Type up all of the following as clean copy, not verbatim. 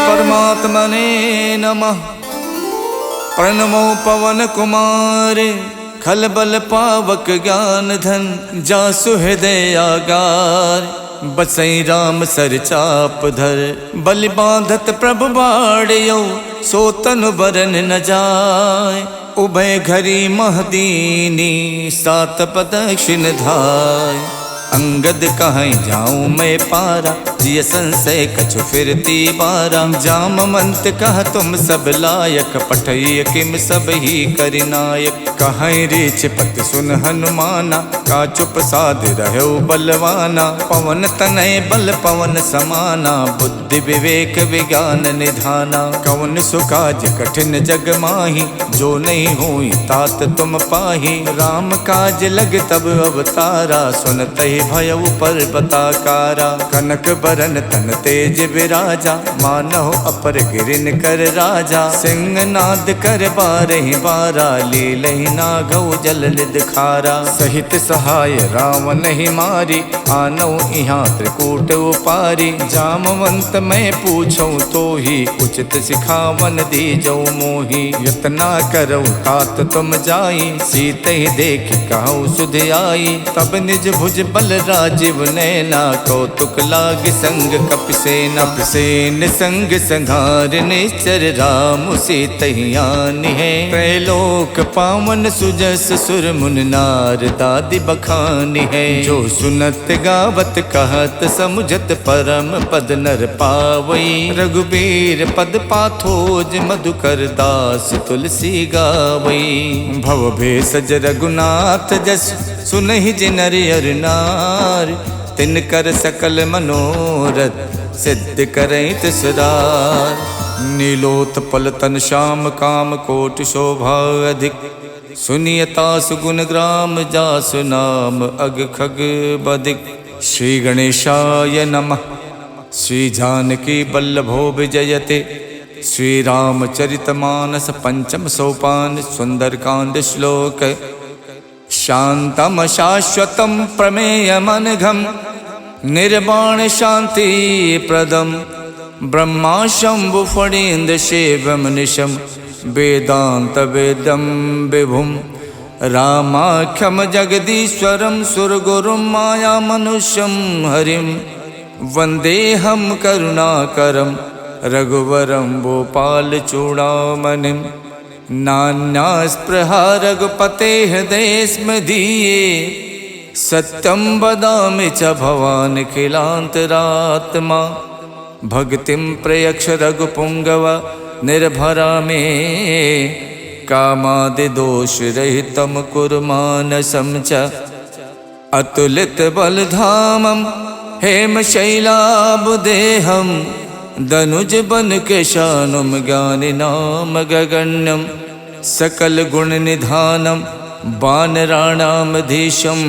परमात्मने नमः। प्रणमो पवन कुमार खलबल पावक ज्ञान धन जासु हृदय आगार। बसई राम सर चाप धर बलि बांधत प्रभु बाड़ियो सो तनु बरन न जाय। उभय घरी महदीनी सात प्रदक्षिण धाय। अंगद कहीं जाऊं मैं पारा जिय संशय कछु फिरती बारा। जामवंत कह तुम सब लायक पठय किम सब ही करिनायक। कहीं रीछ पत सुन हनुमाना का चुप साध रहो बलवाना। पवन तनय बल पवन समाना बुद्धि विवेक विज्ञान निधाना। कवन सुकाज कठिन जग माही जो नहीं हुई तात तुम पाही। राम काज लग तब अवतारा सुनत ही भयउ पर्वताकारा। कनक बरन तन तेज विराजा मानहो अपर गिरिन कर राजा। सिंह नाद कर बारहि बारा लीलहि नागौ जल निध खारा। सहित सहाय रावण ही मारी आनौ इहाँ त्रिकूट उपारी। जामवंत मैं पूछूं तो ही उचित सिखावन दीजौ मोही। यतना करौ तात तुम जाई सीत ही देख कहु सुध आई। तब निज भुज बल राजीव नैना कौतुक लाग संग कपिसेना। कपिसेन संग संघार निश्चर राम सीत ही आनी है। त्रैलोक पावन सुजस सुर मुन नार दादि बखानी है। जो सुनत गावत कहत समुझत परम पद नर पावई। रघुबीर पद पाथोज मधुकर दास तुलसी गावई। भव भेषज रघुनाथ जस सुनहि जिनर अर नार। तिन कर सकल मनोरथ सिद्ध करई तिसरार। नीलोत्पल तन श्याम काम कोटि शोभा अधिक। सुनियता सुगुण ग्राम जासु नाम अग खग बदिक। श्री गणेशाय नमः। श्री जानकी बल्लभो विजयते। श्री रामचरितमानस पंचम सोपान सुंदरकांड श्लोक। शांतम शाश्वतम प्रमेयमनघम निर्वाण शांति प्रदम। ब्रह्मा शंभु फणीन्द्र शिवम निशम वेदांत वेदम विभुम। रामाख्यम जगदीश्वरम सुरगुरुम माया मनुष्यम हरिम। वंदेहम करुणाकरम रघुवरम भोपाल चूड़ामणिम। नान्या स्पृहा रघुपते हृदय स्मदीये। सत्यम वदामि च भवान् खिलान्तरात्मा। भक्तिं प्रयक्ष रघुपुंगव निर्भरा मे। कामादि दोष रहितं कुरु मानसं च। अतुलित बलधामं हेमशैलाभदेहं। दनुज बन केशानुम ज्ञानि नाम गगण्यम। सकल गुण निधानम वानराणामधीशम।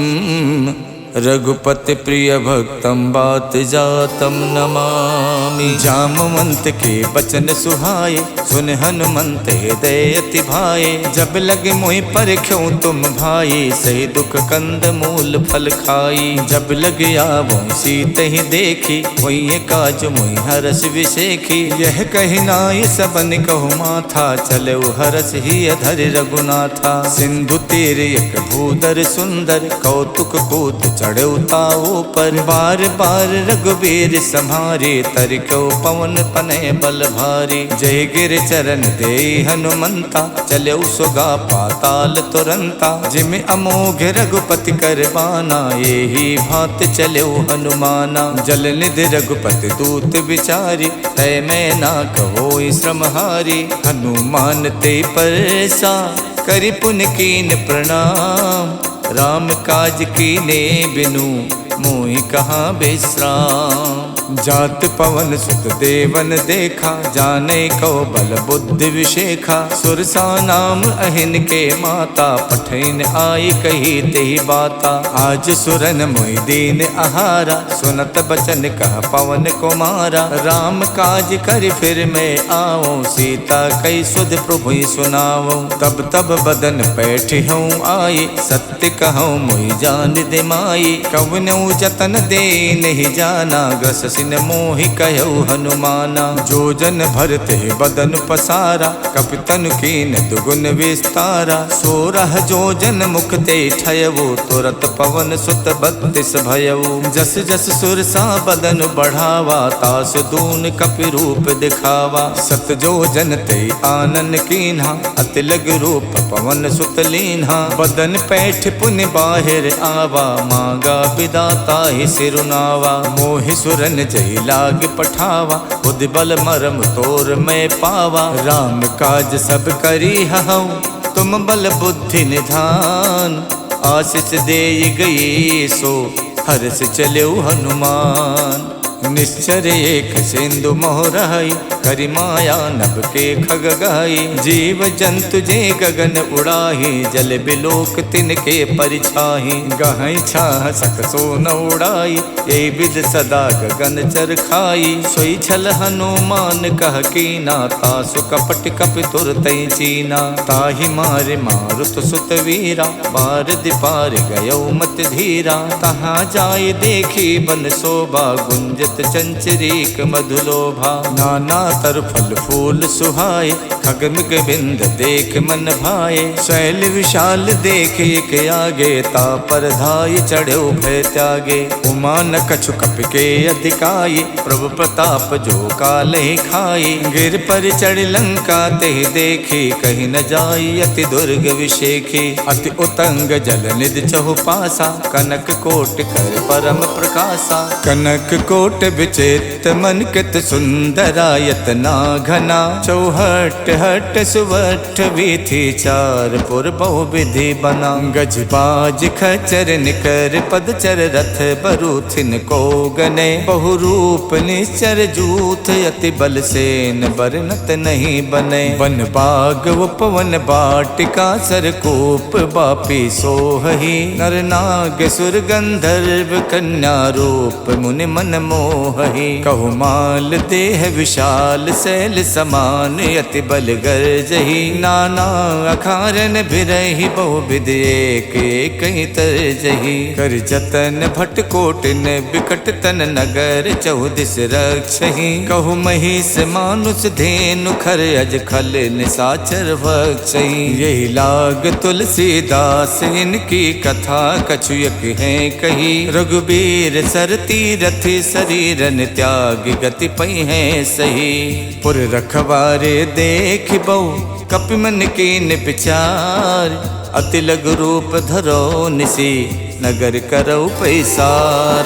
रघुपति प्रिय भक्तम बात जातम नमामि। जामवंत के बचन सुहाए सुन हनुमंत हृदय अति भाए। जब लगे मोहि परख्यों तुम भाई सही दुख कंद मूल फल खाई। जब लग आवो सीत ही देखी वही काज मोहि हरस विशेखी। यह कही नाय सबन कहु माथा चले हरस ही अधर रघुनाथा। सिंधु तीर एक भूधर सुंदर कौतुक कूद चढ़े ताओ पर। बार बार रघुबीर सम्हारे तरको पवन तनय बल भारी। जय गिर चरण दे हनुमंता चले सुगा पाताल तुरंता। जिम अमोघ रघुपति कर बाना यही भात चले हनुमाना। जल निधि रघुपति दूत विचारी तय मैं ना कहो श्रमहारी। हनुमान ते परसा करि पुन कीन प्रणाम। राम काज कीने बिनु मोहि कहाँ विश्राम। जात पवन सुत देवन देखा जाने को बल बुद्धि विशेखा। सुरसा नाम अहिन के माता पठैन आई कही तेहि बाता। आज सुरन मोहि दीन आहारा सुनत बचन कह पवन कुमारा। राम काज कर फिर मैं आओ सीता कई सुध प्रभु सुनाओ। तब तब बदन बैठी हूँ आई सत्य कहूँ मोहि जान दिमाई। कवनौ जतन दे नहीं जाना, ग्रस सिन मोहि कहु हनुमाना। जो जन भरते बदन पसारा, कपितन कीन दुगुन विस्तारा। 16 जो जन मुख ते ठयवो, तुरत पवन सुत 32 भयऊ। जस जस सुरसा बदन बढ़ावा, तास दून कपि रूप दिखावा। 7 जो जन ते आनन कीन्हा, अति लग रूप पवन सुत लीन्हा। बदन पैठ पुन बाहिर आवा, मांगा विदाता ही सिरुनावा। मोहि सुरन जय लाग पठावा, खुद बल मरम तोर मैं पावा। राम काज सब करी हऊँ, तुम बल बुद्धि निधान। आशीष दे गई सो, हर्ष चलो हनुमान। निश्चर एक सिंधु मोहराई, करि माया नभ के खग गाई। जीव जंतु जे गगन उड़ाही, जल बिलोक तिनके परिछाही। गहई छाह सक सो न उड़ाई, ए विद सदा गगन चर खाई। सोई छल हनुमान कह कीना, तासु कपट कपि तुरतै चीना। ताहि मारे मारुत सुत वीरा, बार दिपार गयो मत धीरा। तहाँ जाय देखी बन शोभा, गुंजत चंचरीक मधुलोभा। नाना तर फल फूल सुहाए, खगमिग बिंद देख मन भाए। शैल विशाल देख एक आगे, ता पर धाय चढ़ो भय त्यागे। उमा न कछु कपि के अधिकाई, प्रभु प्रताप जो कालहि खाई। गिर पर चढ़ लंका ते देखी, कहीं न जाई अति दुर्ग विशेखी। अति उतंग जल निधि चहु पासा, कनक कोट कर परम प्रकाशा। कनक कोट विचित्र मन कित सुंदरायत ना घना। चौहट हट सुवठ वीथी, चार पुर बहु विधि बना। गज बाज खचर निकर पदचर, रथ बरूथिन को गने। बहु रूप निश्चर जूथ, अति बल सेन बरनत नहीं बने। वन बाग उपवन बाटिका, सरकूप बापी सोहही। नर नाग सुर गंधर्व, कन्या रूप मुनि मन मोहही। कहु माल देह विशाल, शैल समान अति बल गर्जही। नाना अखारन बिरही, बहु विध एक एक तरजही। कर जतन भट कोटिन, बिकट तन नगर चौदिस रक्षही। कहु महिष मानुष धेनु, खर अज खल निसाचर भक्षही। यही लाग तुलसीदास, इनकी कथा कछुयक है कही। रघुबीर सरती रथि, शरीरन त्याग गति पै है सही। पुर रखवारे देख बहु, कपि मन कीन विचार। अति लघु रूप धरो निसी, नगर करौ पैसार।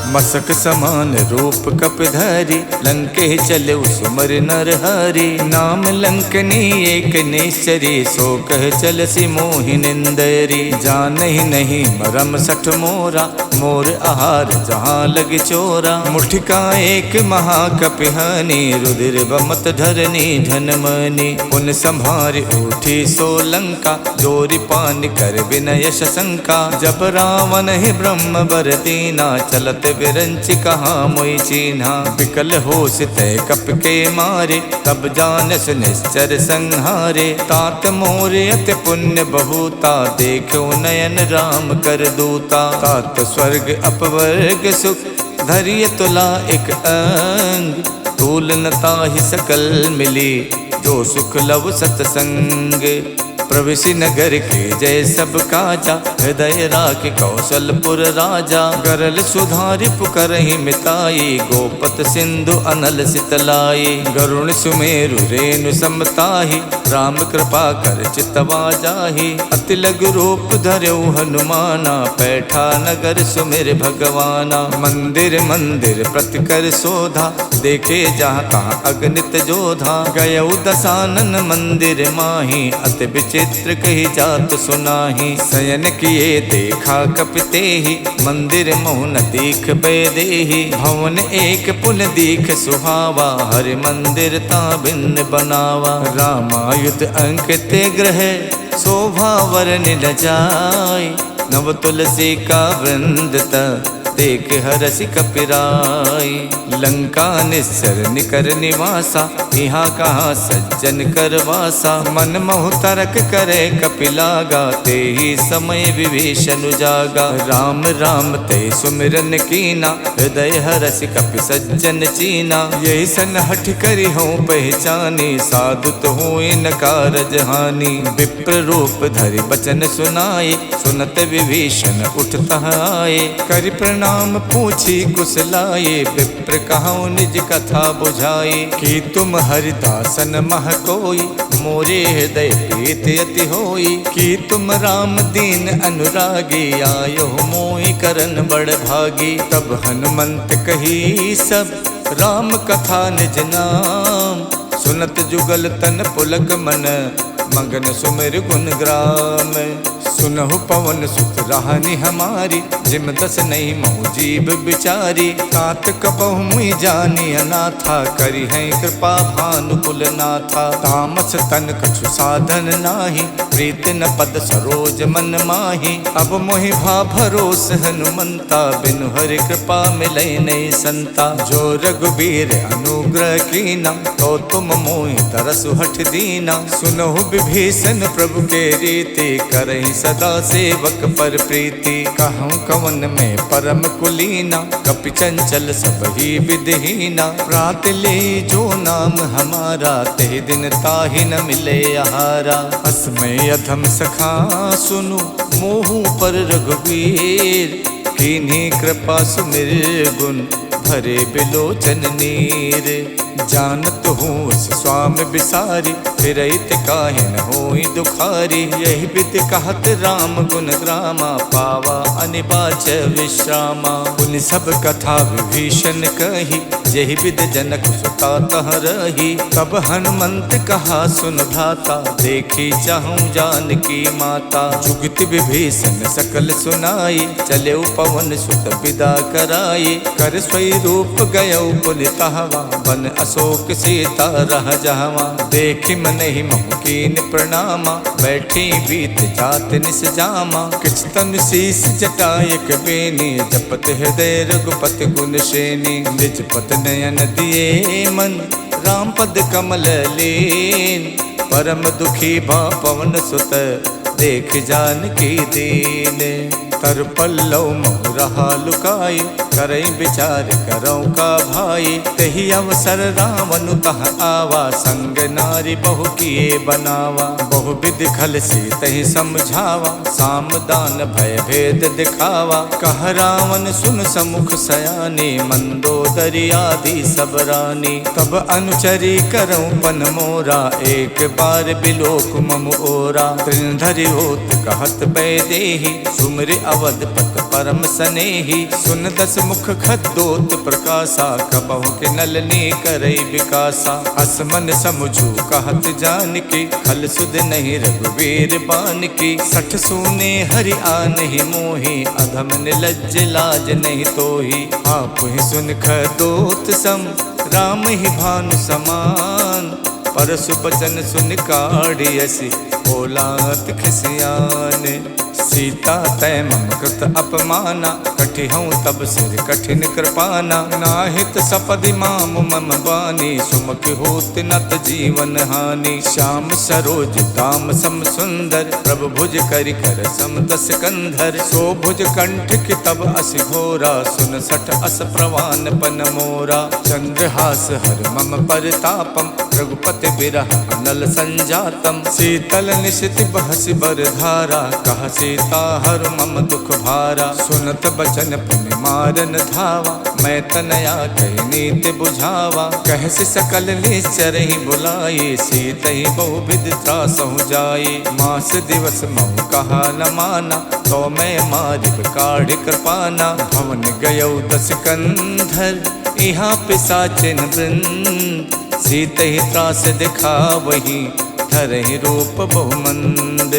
मसक समान रूप कपिधरि, लंके चले सुमर नर हरि। नाम लंकनी एक निश्चरी, सो कह चलसी मोहि निंदरी। जानहि नहीं मरम सठ मोरा, मोर आहार जहाँ लग चोरा। मुठिका एक महाकपिहानी, रुधिर बमत धरनी धनमनी। पुन संभार उठी सो लंका, जोरी पान कर विनय शंका। जब रावण ही ब्रह्म बर दीना, चलत विरंच कहाँ मोई चीन्हा। विकल होश तय कप के मारे, तब जानस निश्चर संहारे। तात मोर अति पुण्य बहुता, देखो नयन राम कर दूता। तात स्वर्ग अपवर्ग सुख, धैर्य तुला एक अंग। तूल नता ही सकल मिली, जो सुख लव सतसंग। प्रविशि नगर के जय सब काजा, हृदय राख कौशलपुर राजा। गरल सुधारि पुकरहि मिताई, गोपत सिंधु अनल सितलाई। गरुण सुमेरु रेणु समताहि, राम कृपा कर चितवा जाहि। अति लघु रूप धर्यो हनुमाना, पैठा नगर सुमिर भगवाना। मंदिर मंदिर प्रति कर शोधा, देखे जहाँ तहाँ अगणित जोधा। गयौ दसानन मंदिर माही, अति चित्र कही जात सुनाही। शयन किए देखा कपितेहि, मंदिर मोहन दीख बेदेहि। भवन एक पुन दीख सुहावा, हरि मंदिर ता भिन्न बनावा। रामायुध अंकित ग्रह, शोभा वरन न जाय। नव तुलसी का वृंद देख हरसि कपिराई। लंका निस्सर निकर निवासा, यहाँ कहाँ सज्जन कर वासा। मन मोह तरक करे कपिलागा, ते ही समय विभीषण जागा। राम राम ते सुमिरन कीना, हृदय हरसि कपि सज्जन चीना। यही सन हठ करी हो पहचानी, साधु तो हुए न कारज हानि। विप्र रूप धरि बचन सुनाए, सुनत विभीषण उठता आए। करि प्रणाम पूछी कुशलाए, विप्र कहूँ निज कथा बुझाए। कि तुम हरिदासन मह कोई, मोरे हृदय प्रीत अति होई। कि तुम राम दीन अनुरागी, आयो मोहि करन बड़ भागी। तब हनुमंत कही सब, राम कथा निज नाम। सुनत जुगल तन पुलक मन, मगन सुमिर गुण ग्राम। सुनहु पवन सुत राहनि हमारी, जिम दस नहीं महु जीव बिचारी। तात कबहु मुई जानी अनाथा, करी है कृपा भानुकुल नाथा। तामस तन कछु साधन नाही, प्रीत न पद सरोज मन माही। अब मोहि भा भरोस हनुमंता, बिनु हरि कृपा मिलै नहीं संता। जो रघुबीर अनुग्रह कीना, तो तुम मोहि तरसु हठ दीना। सुनहु विभीषण प्रभु के रीति, करहि सदा सेवक पर प्रीति। कहूँ कवन में परम कुलीना, कपि चंचल सब ही विधहीना। प्रात ले जो नाम हमारा, ते दिन ताहि न मिले आहारा। असमय अधम सखा सुनु, मोहु पर रघुवीर। कीन्ही कृपा सुमिर गुण, भरे बिलोचन नीर। जानत हूँ स्वामी बिसारी, फिरैत काहे न होई दुखारी। यही विद कहत राम गुण ग्रामा, पावा अनिबाच विश्रामा। पुनि सब कथा विभीषण कही, यही विद जनक सुता तह रही। तब हनुमंत कहा सुन भ्राता, देखी चाहूँ जानकी माता। जुगत विभीषण सकल सुनाई, चले पवन सुत विदा कराई। कर स्वई रूप गयो पुनितहवा, बन अशोक सीता रह जहवा। देखि मन ही महु कीन प्रणामा, बैठी बीत जात निस जामा। किछ तन शीस जटायक बेनी, जपत हृदय रघुपति गुण श्रेणी। निज पत नयन दिए मन, राम पद कमल लीन। परम दुखी भा पवन सुत, देख जानकी दीन। तर पल्लव मोह रहा लुकाई, करई विचार करौ का भाई। तही अवसर रावण तह आवा, संग नारी बहु किए बनावा। बहु विधि खल से तही समझावा, साम दान भय भेद दिखावा। कह रावण सुन समुख सयानी, मंदोदरी आदि सब रानी। तब अनुचरी करौ पन मोरा, एक बार बिलोक मम ओरा। त्रिनधरि होत कहत बैदेही, सुमिर अवधपत परम सनेही। सुन दस मुख खद्दोत प्रकाशा, कबहु के नलनी करई विकासा। असमन समझू कहत जानकी, खल सुध नहीं रघुवीर बानकी। सठ सूने हरि आनहि मोहि, अधम निलज्ज लाज नहीं तोहि। आप ही सुन खद्दोत सम, राम ही भानु समान। परसु बचन सुन काढ़ियसि, बोलात खिसियान। सीता तय मम कृत अपमाना, कठिहऊँ तब सिर कठिन कृपाना। नाहित सपदि माम मम बानी, सुमुख होत नत जीवन हानि। श्याम सरोज दाम सम सुंदर, प्रभु भुज करि कर सम दस कंधर। सो भुज कंठ की तब असि घोरा, सुन सठ अस प्रवान पन मोरा। चंद्रहास हर मम परितापम, रघुपति बिरह अनल संजातम। शीतल निशित बहसि बर धारा, कह सीता हर मम दुख भारा। सुनत बचन पुनि मारन धावा, मैं तनया कही नीति बुझावा। कहसि सकल निश्चर ही बुलाई, सीत ही बहु विधि त्रासहु जाई। मास दिवस महु कहा न माना, तो मैं मारिब काढ़ कृपाना। भवन गयौ दस कंधर, यहाँ पिशाचिन वृंद। सीत ही त्रास दिखा वही, धरहि रूप बहुमंद।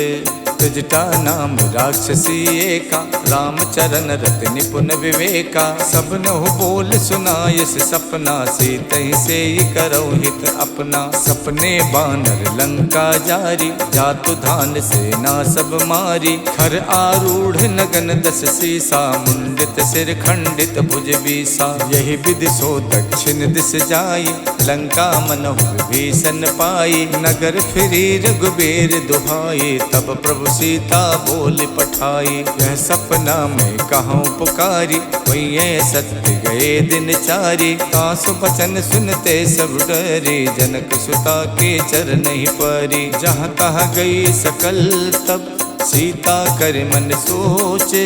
जटा नाम राक्षसी एका, रामचरण रत निपुण विवेका। सबनहु बोल सुनायस सपना, सीतहि से करौ हित अपना। सपने बानर लंका जारी, जातु धान सेना सब मारी। खर आरूढ़ नगन दस सीसा, मुंडित सिर खंडित भुज बीसा। यही विधि सो दक्षिण दिस जाई, लंका मनहु विभीषण पाई। नगर फिरी रघुबीर दुहाई, तब प्रभु सीता बोल पठाई। यह सपना में कहूँ पुकारी, वही सत्य गए दिन चारी। तासु बचन सुनते सब डरी, जनक सुता के चरण ही परी। जहाँ तहाँ गई सकल तब, सीता कर मन सोचे।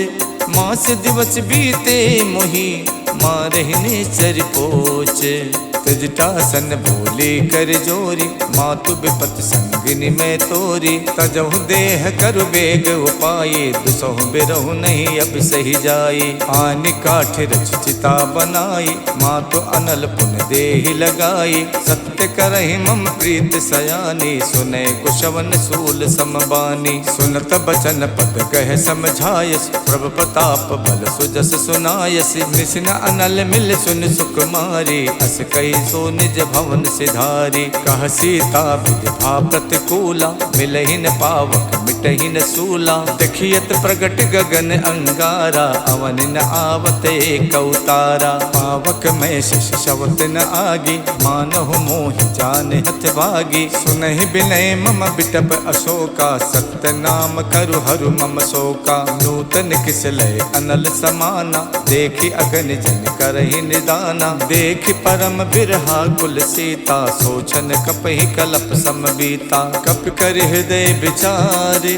मास दिवस बीते मोही, मारहिने चर पोचे। तजटासन बोली कर जोरी, मातु विपत संगिनी में तोरी। तजहु देह कर बेग उपाये, दुसहु बिरहु नहीं अब सही जाई। आनि काठ रच चिता बनाई, मातु अनल पुन देहि लगाई। सत्य करहि मम प्रीत सयानी, सुने कुशवन सूल समबानी। सुनत बचन पद कह समझायस, प्रभु प्रताप बल सुजस सुनायस। निसिन अनल मिल सुन सुकुमारी, अस कही सो निज भवन सिधारी। कह सीता विधि भा प्रतिकूला, मिलहिन पावक मिटहिन सूला। देखियत प्रगट गगन अंगारा, अवन न आवत एक अवतारा। पावक में शिष शवत न आगी, मानहु मोहि जान हथ भागी। सुनहि बिनय मम बिटप अशोका, सत्य नाम करु हरु मम शोका। नूतन किस लय अनल समाना, देखि अगन जन करहि निदाना। देखि परम बिरहा कुल सीता, सोचन कपहि कलप समबीता। कप कर हृदय विचारे,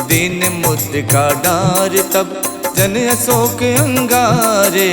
दीन मुद्रिका डार। तब जन अशोक अंगारे,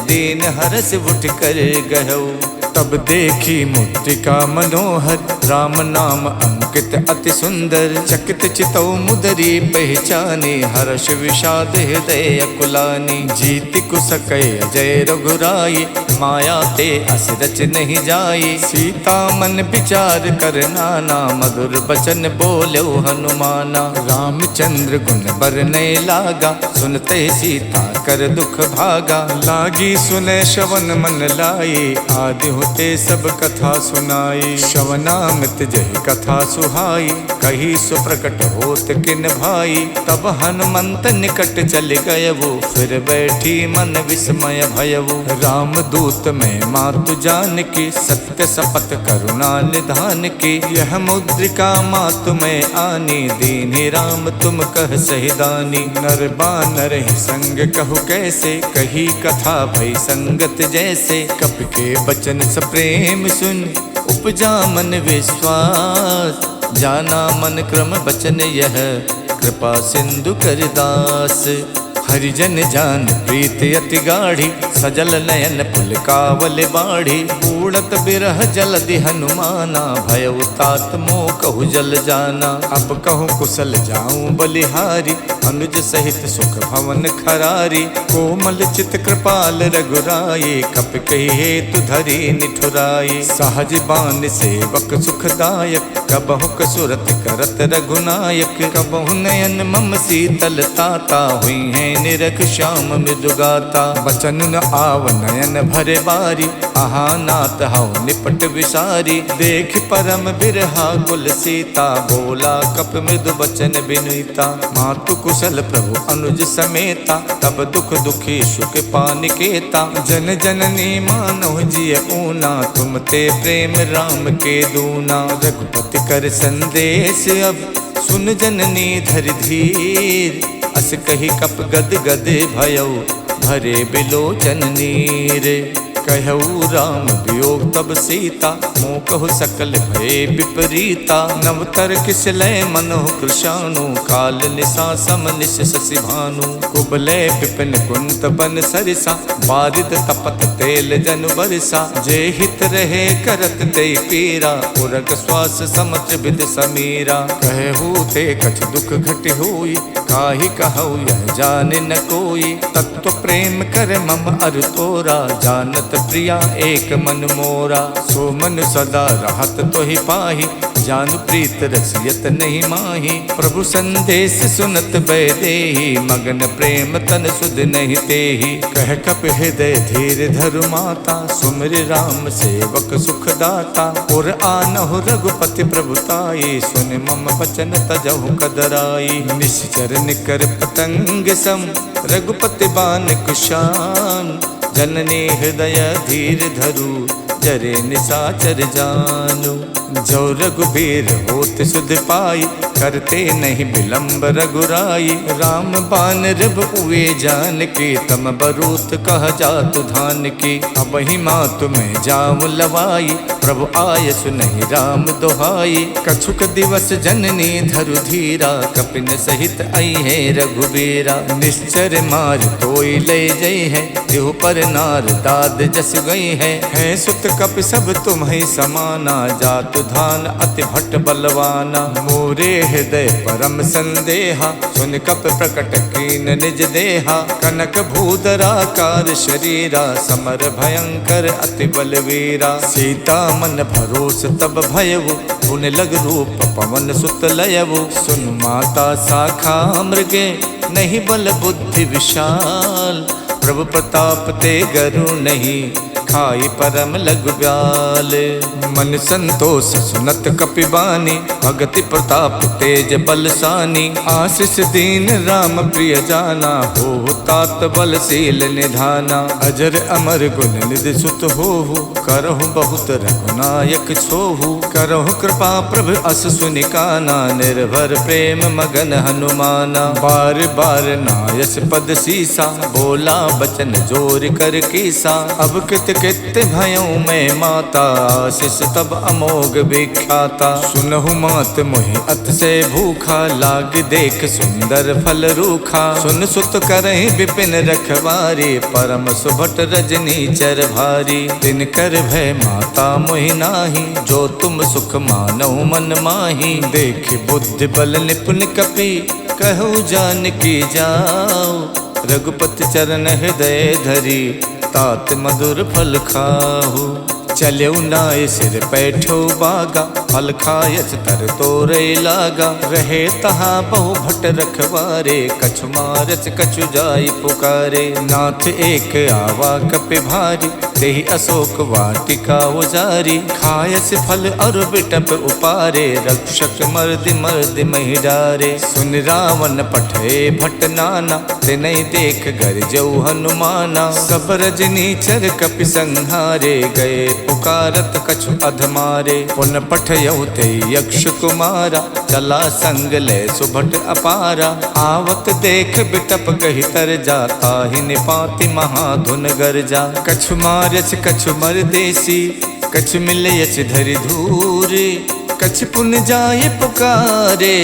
दीन हरस उठ कर गहु। तब देखी मुद्रिका मनोहर, राम नाम अंकित अति सुंदर। चकित चितौ मुदरी पहचानी, हर्ष विषाद हृदय अकुलानी। जीति कुसकय जय रघुराई, माया ते अस रच नहीं जाई। सीता मन विचार कर नाना, मधुर बचन बोलो हनुमाना। रामचंद्र गुण बरनय लागा, सुनते सीता कर दुख भागा। लागी सुने श्रवण मन लाई, आदि होते सब कथा सुनाई। श्रवणामृत जय कथा सुहाई, कही सुप्रकट होत किन भाई। तब हनुमंत निकट चल गयवु, फिर बैठी मन विस्मय भयवु। राम दूत में मातु जान की, सत्य शपथ करुणा निधान की। यह मुद्रिका मातु में आनी, दीन्हि राम तुम कह सहिदानी। नर बानर ही संग कहु कैसे, कही कथा भई संगत जैसे। कप के बचन प्रेम सुन, उपजा मन विश्वास। जाना मन क्रम बचन यह, कृपा सिंधु कर दास। हरिजन जान प्रीत अति गाढ़ी, सजल नयन पुलकावल बाढ़ी। उड़त बिरह जलधि हनुमाना, भयउ तात मोह कहु जल जाना। अब कहूँ कुशल जाऊं बलिहारी, अनुज सहित सुख भवन खरारी। कोमल चित कृपाल रघुराई, कप कही हेतु धरी निठुराई। सहज बान सेवक सुखदायक, कबहु कसुरत करत रघुनायक। कबहु नयन मम शीतल ताता, हुई है निरख श्याम मृदुगाता। बचन न आव नयन भरे बारी, आहा नाथ हऊ निपट विसारी। देख परम बिरहा कुल सीता, बोला कप मृदु बचन बिनुता। मातु कुशल प्रभु अनुज समेता, तब दुख दुखी सुख पानिकेता। जन जननी मानव जिय ऊना, तुम ते प्रेम राम के दूना। रघुपति कर संदेश अब, सुन जननी धर धीर। अस कही कप गद गद भयउ, भरे बिलोचन नीर। कहऊ राम वियोग तब सीता, मोह कहु सकल भय विपरीता। नवतर किस लय मनोह कृशानु, काल निशा सम निश शशि भानु। कुबलय विपिन कुंत बन सरिसा, बारिद तपत तेल जन बरसा। जे हित रहे करत ते पीरा, उरग श्वास समच विद समीरा। कहू ते कछ दुख घट होई, काहि कहऊ यह जाने न कोई। तत्व प्रेम कर मम अर तोरा, जानत प्रिया एक मन मोरा। सो मन सदा रहत तो ही पाही, जानु प्रीत रसियत नहीं माही। प्रभु संदेश सुनत बैदेही, मगन प्रेम तन सुध नहीं तेही। कह कप हृदय धीर धरु माता, सुमिर राम सेवक सुख दाता। और आनहु रघुपति प्रभुताई, सुन मम बचन तजहु कदराई। निश्चर निकर पतंग सम, रघुपति बान कुशान। जननी हृदय धीर धरु, जरे निसाचर जानु। जो रघुबीर होत सुध पाई, करते नहीं विलंब रघुराई। राम बान रब उए जान की, तम बरूत कह जातु धान की। अब ही माँ तुम्हें जाऊं लवाई, प्रभु आय सुनहि राम दोहाई। कछुक दिवस जननी धरु धीरा, कपिन सहित आई है रघुबीरा। निश्चर मार तोई ले जई है, देहु पर नार दाद जस गई है। सुत कप सब तुम्हें समाना, जातु धान अति भट्ट बलवाना। मोरे हृदय परम संदेहा, सुन कप प्रकट कीन निज देहा। कनक भूधराकार शरीरा, समर भयंकर अति बलवीरा। सीता मन भरोस तब भयउ, पुन लग रूप पवन सुत लयउ। सुन माता शाखा मृगे, नहीं बल बुद्धि विशाल। प्रभु प्रताप ते गरु नहीं, खाई परम लघु ब्याल। मन संतोष सुनत कपिबानी, भगति प्रताप तेज बलसानी। आशीष दीन राम प्रिय जाना, हो तात बलशील निधाना। अजर अमर गुण निधि सुत होहु, करहु बहुत रघुनायक छोहु। करहु कृपा प्रभु अस सुनिकाना, निर्भर प्रेम मगन हनुमाना। बार बार नायस पद सीसा, बोला बचन जोर कर कीसा। अब कित कित भयऊ मैं माता, आशीष तब अमोघ विख्याता। सुनहु मात मोहि अत से भूखा, लाग देख सुंदर फल रूखा। सुन सुत करहि विपिन रखवारी, परम सुभट रजनी चर भारी। तिन कर भय माता मोहि नाही, जो तुम सुख मानहु मन माही। देख बुद्धि बल निपुण कपि, कहु जानकी जाओ। रघुपति चरण हृदय धरी, तात मधुर फल खाहु। चलऊ नाय सिर पैठो बागा, फल खायच तर तोरे लागा। रहे तहा बहु भट रखवारे, कछु मारच कछु जाई पुकारे। नाथ एक आवा कपि भारी, देहि अशोक वाटिका उजारी। खायस फल और बिटप उपारे, रक्षक मर्दि मर्दि महि डारे। सुन रावण पठे भट नाना, तिनहि देख गरजऊ हनुमाना। सब रजनी चर कपि संहारे, गए पुकारत कछु अधमारे। पुन पठयऊ ते यक्ष कुमारा, चला संग ले सुभट अपारा। आवत देख बिटप कहि तर जाता, ही निपाति महाधुन गरजा। कछु मारच कछु मरदेसी, कछु मिलयच धरि धूरे। कछु पुन जाय पुकारे,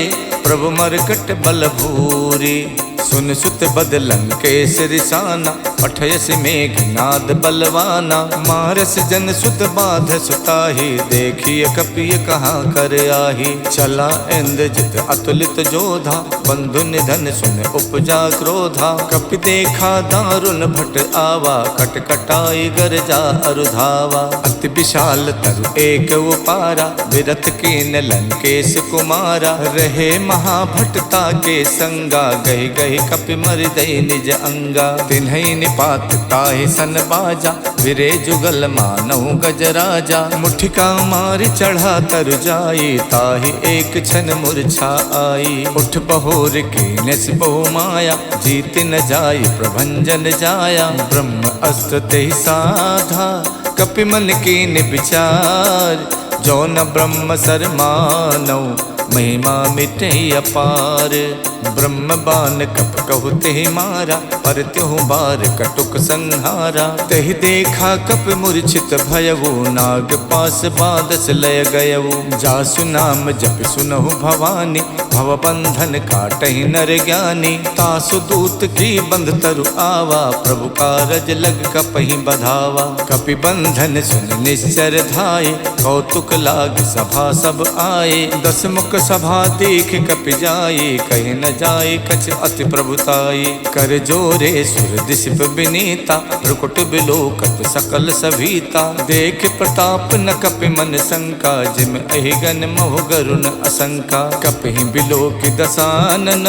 प्रभु मरकट बल भूरे। सुन सुत बदलन केस रिसाना, पठयस मेघनाद बलवाना। मारस जन सुत बाध सुताही, देखिय कपिय कहाँ कर आही। चला इंद्रजित अतुलित जोधा, बंधु निधन सुन उपजा क्रोधा। कपि देखा दारुण भट आवा, कटकटाई गरजा अरुधावा। अति विशाल तरु एक उपारा, विरथ कीन लंकेश कुमारा। रहे महाभटता के संगा, गहि गहि कपि मर दई निज अंगा। तिन्हई निपात ताहि सन बाजा, विरे जुगल मानहु गजराजा। मुठिका मारि चढ़ा तर जाई, ताहि एक क्षण मूर्छा आई। उठ बहोर कीनस बहु माया, जीत न जाई प्रभंजन जाया। ब्रह्म अस्त्र तेहि साधा, कपि मन कीन विचार। जो न ब्रह्म सर मानौ, महिमा मिटे अपार। ब्रह्म बान कप कहु तेहि मारा, पर त्यों बार कटुक संहारा। तेहि देखा कप मूर्छित भयउ, नाग पास बादस लय गयउ। जासु नाम जप सुनहु भवानी, भव बंधन काटहि नर ज्ञानी। तासु दूत की बंध तरु आवा, प्रभु कारज लग कपहि बधावा। कपि बंधन सुन निश्चर धाये, कौतुक लाग सभा सब आए। 10 मुख सभा देख कपि जाए, कहीं न जाए कछ अति प्रभुताई। कर जोरे सुर दिशप विनीता, भ्रुकुट बिलोकत सकल सभीता। देख प्रताप न कपि मन शंका, जिम अहिगन मोह गरुण असंका। कपि बिलोक दसानन,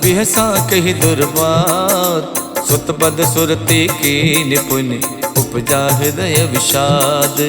बिहसा कहि दुर्बात। सुत पद सुरते की निपुण, उपजा हृदय विषाद।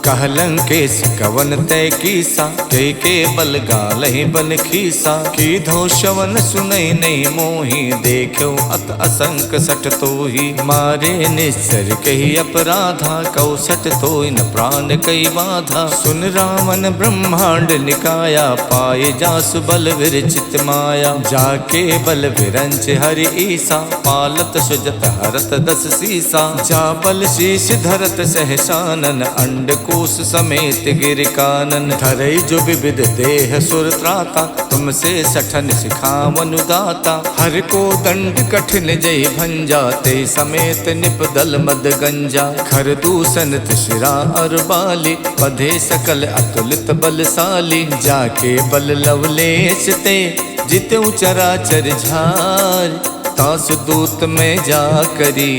कहलंकेश कवन तय कीसा, के बल गालहि बन खीसा। की धो शवन सुनई नहीं मोही, देखो अत असंक सट तोही। मारे निश्चर कही अपराधा, कौसट तोय न प्राण कई बाधा। सुन रावण ब्रह्मांड निकाया, पाए जासु बल विरचित माया। जाके बल विरंच हरि ईसा, पालत सुजत हरत 10 सीसा। जा बल शीश धरत सहसानन, अंड कोश समेत गिर कानन। धरई जो विविध देह सुर त्राता, तुमसे सठन सिखावन दाता। हर को दंड कठिन जय भंजा, ते समेत निप दल मद गंजा। खर दूषण शिरा और बाली, बधे सकल अतुलित बलशाली। जाके बल लवलेश ते, जिते चराचर झार। तासु दूत में जा करी,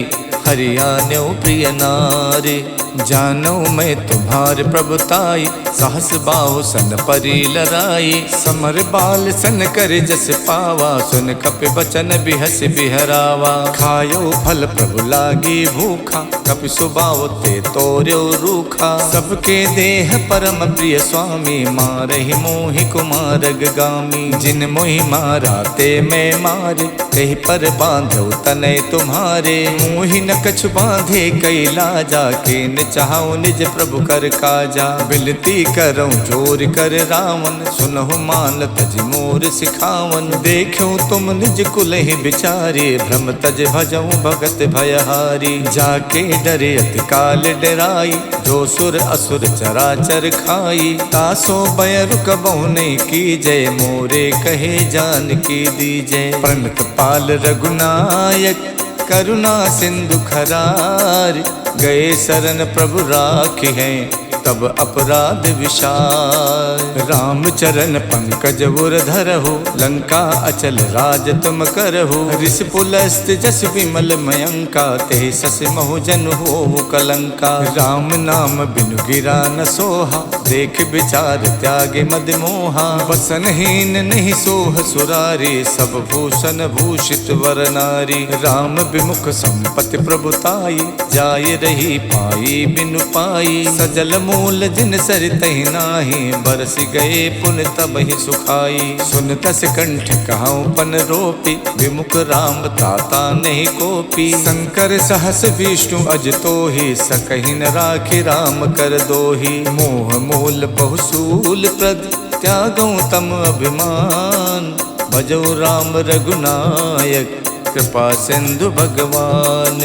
हरियाण्यो प्रिय नारी। जानो मैं तुम्हार प्रभुताई, सहस बाहु सन परी लराई। समर बाल सन कर जस पावा, सुन कपि बचन बिहस बिहरावा। खायो फल प्रभु लागी भूखा, कपि सुबाव ते तोर्यो रूखा। सबके देह परम प्रिय स्वामी, मारहि मोहि कुमारग गामी। जिन मोहि मारा ते मैं मारे, कहीं पर बांधो तनय तुम्हारे। मोहि न कछु बांधे कई लाजा, के चाहूं निज प्रभु कर काजा। बिनती करऊं जोर कर रावण, सुनहु मान तज मोर सिखावन। देखूं तुम निज कुल ही बिचारे, भ्रम तज भजऊं भगत भयहारी। जाके डरे अति काल डराई, जो सुर असुर चराचर खाई। तासो बयरु कबहु नहीं कीजय, मोरे कहे जान की दीजय। प्रणत पाल रघुनायक, करुणा सिंधु खरार। गए शरण प्रभु राखी हैं, तब अपराध विशाल। राम चरण पंकज उर धरहु, लंका अचल राज तुम करहु। ऋष पुलस्त जस विमल मयंका, ते सस महु जन हो कलंका। राम नाम बिनु गिरा न सोहा, देख विचार त्यागे मद मोहा। वसनहीन नहीं सोह सुरारी, सब भूषण भूषित वर नारी। राम विमुख संपत्ति प्रभुताई, जाय रही पाई बिनु पाई। सजल मूल जिन सरितहि नाही, बरस गए पुन तब ही सुखाई। सुन तस कंठ कहाऊं पन रोपी, विमुख राम ताता नहीं कोपी। शंकर सहस विष्णु अज तोहि, सकहि न राखि राम कर दोहि। मोह मूल बहुसूल प्रद, त्यागऊं तम अभिमान। भजो राम रघुनायक, कृपा सिंधु भगवान।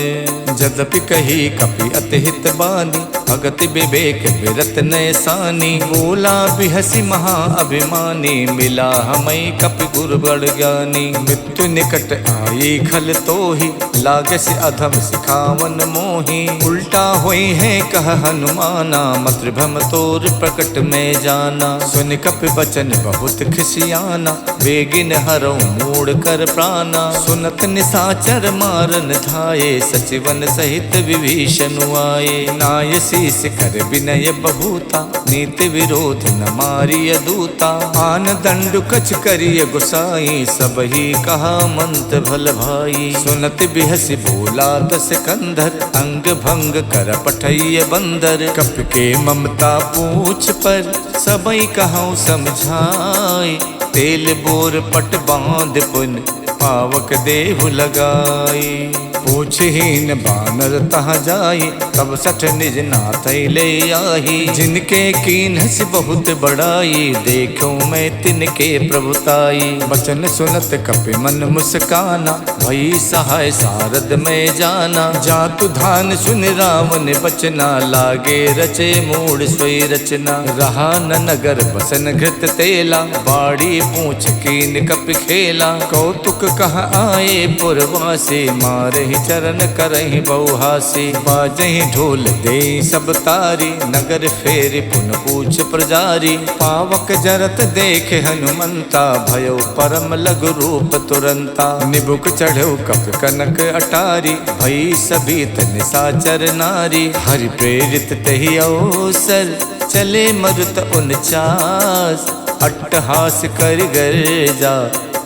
जदपि कही कपि अति हित बानी, भगति विवेक विरत नयसानी। बोला बिहसी महा अभिमानी, मिला हमई कपि गुरु बड़ ज्ञानी। मृत्यु निकट आई खल तोहि, लागस अधम सिखावन मोहि। उल्टा होई है कह हनुमाना, मातृभम तोर प्रकट में जाना। सुन कपि बचन बहुत खिसियाना, बेगिन हरऊं मूड कर प्राणा। सुनत निसाचर मारन धाये, सचिवन सहित विभीषण आए। नाय शीस कर विनय बहुता, नीति विरोध न मारिय दूता। आन दंडु कछ करिय गुसाई, सब ही कहा मंत भल भाई। सुनत बिहस बोला 10 कंधर, अंग भंग कर पठैय बंदर। कपि के ममता पूछ पर, सबई कहूँ समझाए। तेल बोर पट बांध पुन, पावक देहु लगाई। पूछहीन बानर तहाँ जाई, तब सठ निज नाथ ले आही। जिनके कीन्हस बहुत बड़ाई, देखूं मैं तिनके प्रभुताई। बचन सुनत कपि मन मुस्काना, भई सहाय सारद में जाना। जातु धान सुन रावण बचना, लागे रचे मूड सोई रचना। रहा न नगर बसन घृत तेला, बाड़ी पूछ कीन कपि खेला। कौतुक कह आए पुरवासे, मारहि चरण करहि बहुहासी। बाजहि ढोल दे सब तारी, नगर फेरि पुन पूछ प्रजारी। पावक जरत देखे हनुमंता, भयो परम लघु रूप तुरंता। निबुक चढ़ो कप कनक अटारी, भई सभीत निशाचर नारी। हरि प्रेरित तहि अवसर, चले मरुत 49। अट्टहास कर गर्जा,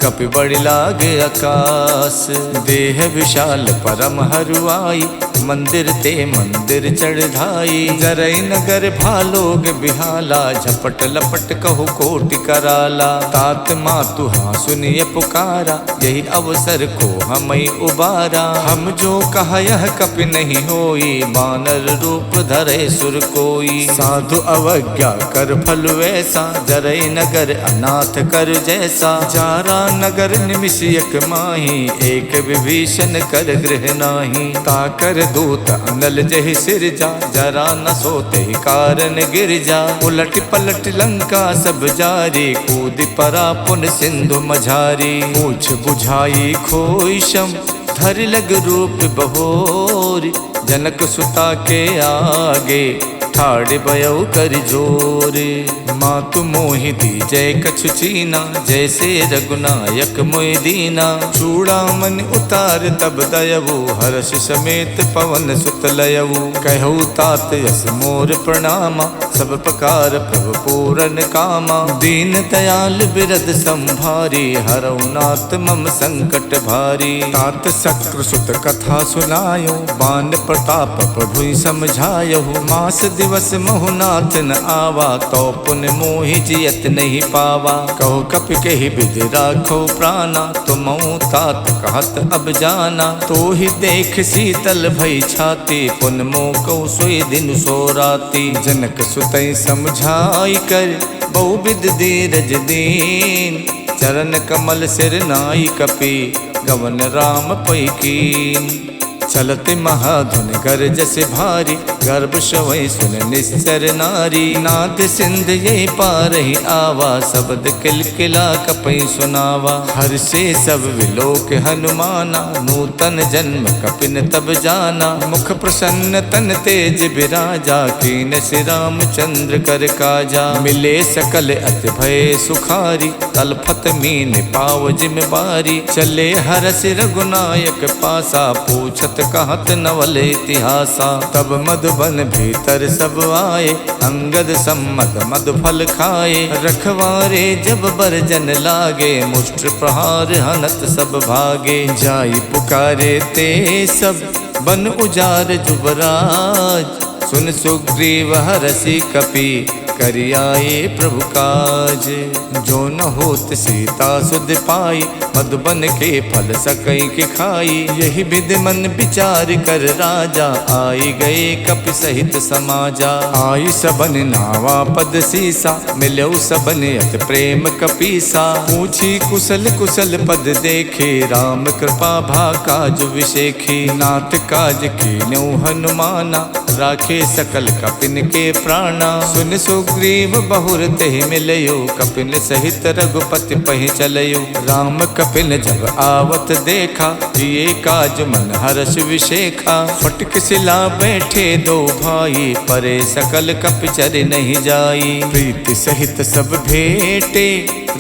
कपि बड़ि लागे आकाश। देह विशाल परम हरुआई, मंदिर ते मंदिर चढ़ाई। जरई नगर भालोग बिहाला, झपट लपट कहु कोटि कराला। तात मातु हाँ सुनिए पुकारा, यही अवसर को हमई उबारा। हम जो कहा यह कपि नहीं होई, बानर रूप धरे सुर कोई। साधु अवज्ञा कर फल वैसा, जरई नगर अनाथ कर जैसा। जारा नगर निमिषयक माही, एक विभीषण कर गृह नाही। ताकर दूत अनल जहि सिरजा, जरा न सोते कारण गिर जा। उलट पलट लंका सब जारी, कूद परा पुन सिंधु मझारी। पूछ बुझाई खोई शम, धर लग रूप बहोर। जनक सुता के आगे, ठाड़ बयऊ कर जोरे। मातु मोहि दीजय कछु चीना, जैसे रघुनायक मोहि दीना। चूड़ामन उतार तब दयवु, हर्ष समेत पवन सुत लयवु। कहु तात यस मोर प्रणामा, सब प्रकार प्रभु पूरन कामा। दीन दयाल बिरद संभारी, हरऊ नाथ मम संकट भारी। तात शक्रु सुत कथा सुनायो, बान प्रताप प्रभु समझायो। मास दिवस महुनाथ न आवा, तो पुन मोहि जियत नहीं पावा। कहो कपि कहि विधि राखो प्राणा, तुम तात कहत अब जाना। तो ही देख शीतल भई छाती, पुन मोह कहु सोई दिन सो राती। जनक सुतई समझाई कर, बहुविध धीरज दीन। चरण कमल सिर नाई कपि, गवन राम पै कीन। चलते महाधुन गरजस भारी, गर्भ शवै सुन निश्चर नारी। नाद सिंध यही पारहि आवा, शब्द किलकिला कपि सुनावा। हर से सब विलोक हनुमाना, नूतन जन्म कपिन तब जाना। मुख प्रसन्न तन तेज बिराजा, कीन श्री रामचंद्र कर काजा। मिले सकल अति भय सुखारी, तलफत मीन पाव जिम बारी। चले हरस रघुनायक पासा, पूछत कहत नवल इतिहासा। तब मधुबन भीतर सब आए, अंगद सम्मत मधु फल खाए। रखवारे जब बरजन लागे, मुष्ट प्रहार हनत सब भागे। जाई पुकारे ते सब, बन उजार जुबराज। सुन सुग्रीव हरषि कपि, करियाए प्रभु काज। जो न होत सीता सुध पाई, मधुबन के फल सकई के खाई। यही विधि मन विचार कर राजा, आई गए कपि सहित समाजा। आई सबन नावा पद सीसा, मिलऊ सबन अत प्रेम कपीसा। पूछी कुशल कुशल पद देखे, राम कृपा भा काज विशेखी। नाथ काज कीन्यौ हनुमाना, राखे सकल कपिन के प्राणा। सुन सुग्रीव बहुर तेहि मिलयो, कपिन सहित रघुपति पहि चलयो। राम कपिन जब आवत देखा, जिए काज मन हर्ष विशेखा। फटक सिला बैठे दो भाई, परे सकल कपि चर नहीं जाई। प्रीति सहित सब भेटे,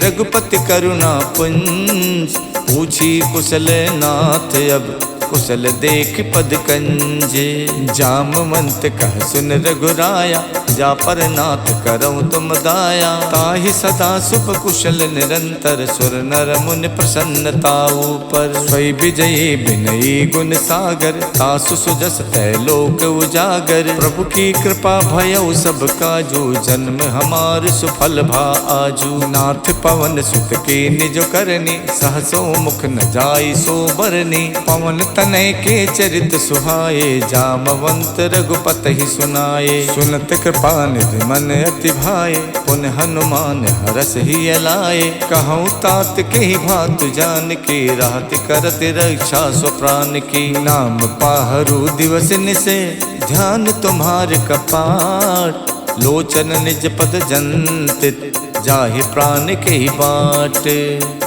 रघुपति करुणा पुंज। पूछी कुशल नाथ अब, कुशल देख पद कंजे। जामवंत कह सुन रघुराया, जा पर नाथ करऊँ तुम दाया। ताहि सदा सुख कुशल निरंतर, सुर नर मुनि प्रसन्नता ऊपर। स्वै विजयी विनयी गुण सागर, तासु सुजस तै लोक उजागर। प्रभु की कृपा भयउ सब काजू, जन्म हमार सुफल भा आजू। नाथ पवन सुत के निज करनी, सहसो मुख न जाई सो बरनी। पवन तनय के चरित सुहाए, जामवंत रघुपति ही सुनाए। सुनत कृपा निधि मन अति भाए, पुन हनुमान हरस ही अलाए। कहूँ तात के ही भातु जान के, राहत करत रक्षा स्वप्राण की। नाम पाहरु दिवस निसे, ध्यान तुम्हार कपाट। लोचन निज पद जंतित, जाहि प्राण के ही बाट।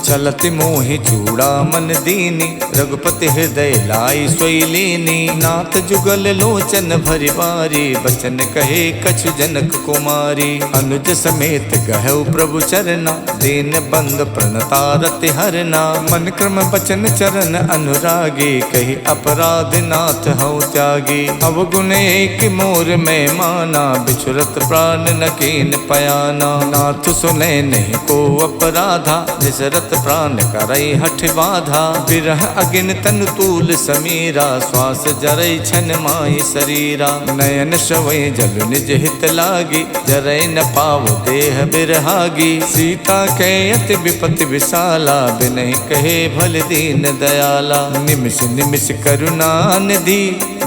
चलत मोहि चूड़ा मन दीनी, रघुपति हृदय लाई सोई लीनी। नाथ जुगल लोचन भरि बारी, बचन कहे कछु जनक कुमारी। अनुज समेत गहु प्रभु चरना, दीन बंद प्रणतारति हरना। मन क्रम बचन चरण अनुरागी, कही अपराध नाथ हऊ त्यागी। अवगुण एक मोर में माना, बिछुरत प्राण न कीन पयाना। नाथ सुने नहीं को अपराधा, निसरत प्राण करई हठ बाधा। बिरह अगिन तन तूल समीरा, श्वास जरई छन माई शरीरा। नयन श्रवै जल निज हित लागी, जरै न पाव देह बिरहागी। सीता के अति विपति विशाला, बिनहि कहे भल दीन दयाला। निमिष निमिष करुणा निधि,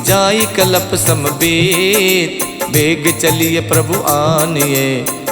जाई कलप समबीत। बेग चलिए प्रभु आनिए,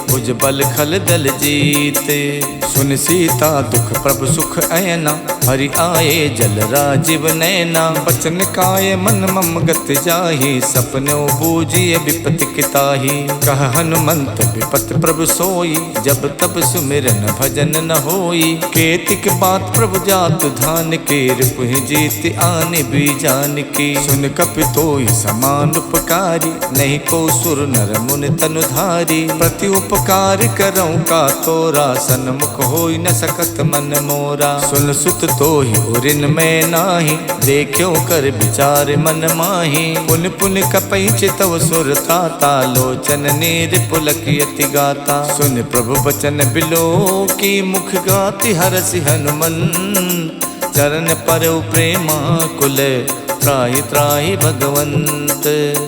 भुज बल खल दल जीते। सुन सीता दुख प्रभु सुख ऐना, हरि आए जल राजीव नैना। बचन काय मन मम गत जाहि, सपनो बूझिए विपति किताहि। कह हनुमंत विपत प्रभु सोई, जब तब सुमिरन भजन न होई। केतिक बात प्रभु जातु धान के, रिपुहि जीत आनि बीजान की। सुन कपि तोई समान उपकारी, नहीं को सुर नर मुनि तनुधारी। प्रति उपकार करऊँ का तोरा, सन्मुख होई न सकत मन मोरा। सुन सुत तो ही उरिन में नाही, देखो कर विचार मन माही। पुन पुन कपई चितव सुर ताता, लोचन नीर पुलकियति गाता। सुन प्रभु बचन बिलो की, मुख गाति हरसि हनुमंत। चरण पर प्रेमा कुल, त्राहि त्राहि भगवंत।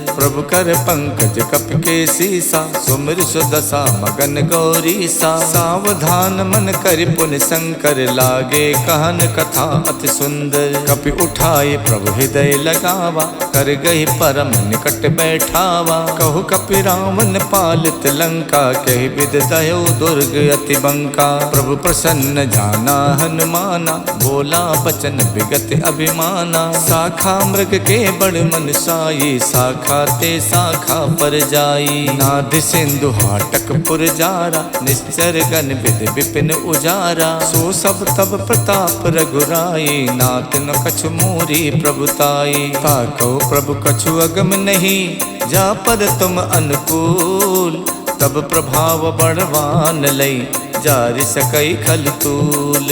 प्रभु कर पंकज कपि के सीसा, सुमिर सुदशा मगन गौरीसा। सावधान मन कर पुन शंकर, लागे कहन कथा अति सुंदर। कपि उठाए प्रभु हृदय लगावा, कर गही परम निकट बैठावा। कहु कपि रावण पालित लंका, कहि विद दयो दुर्ग अति बंका। प्रभु प्रसन्न जाना हनुमाना, बोला बचन विगत अभिमाना। शाखा मृग के बड़ मन साई, शाखा ते शाखा पर जाई। नाद सिंधु हाटक पुर जारा, निश्चर गण विद विपिन उजारा। सो सब तब प्रताप रघुराई, नाथ न कछु मोरी प्रभुताई। ताको प्रभु कछु अगम नहीं, जा पर तुम अनुकूल। तब प्रभाव बड़वान लई, जारि सकई खल तूल।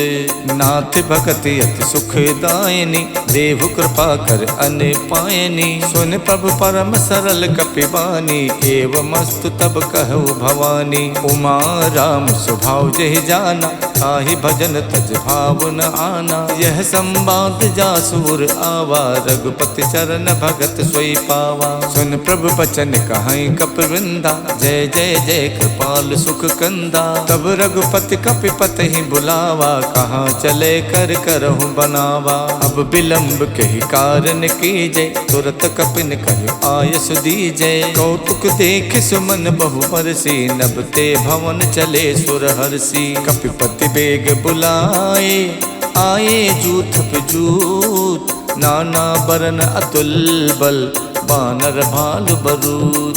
नाथ भगति अति सुखदायनी, देव कृपा कर अन पायनी। सुन प्रभु परम सरल कपिवानी, एवमस्तु तब कहु भवानी। उमा राम स्वभाव जहि जाना, ताहि भजन तज भाव न आना। यह संवाद जासुर आवा, रघुपति चरण भगत सोई पावा। सुन प्रभु बचन कहाई कपिवृंदा, जय जय जय कृपाल सुख कंदा। तब रघुपति कपिपत ही बुलावा, कहाँ चले कर करहु बनावा। अब विलंब कही कारण कीजय, तुरत कपिन कहि आयस दीजय। कौतुक देख सुमन बहु बरसी, नभ ते भवन चले सुर हरसी। कपिपति बेग बुलाए, आए जूथ पे जूथ। नाना बरन अतुल बल, बानर भालु बरूथ।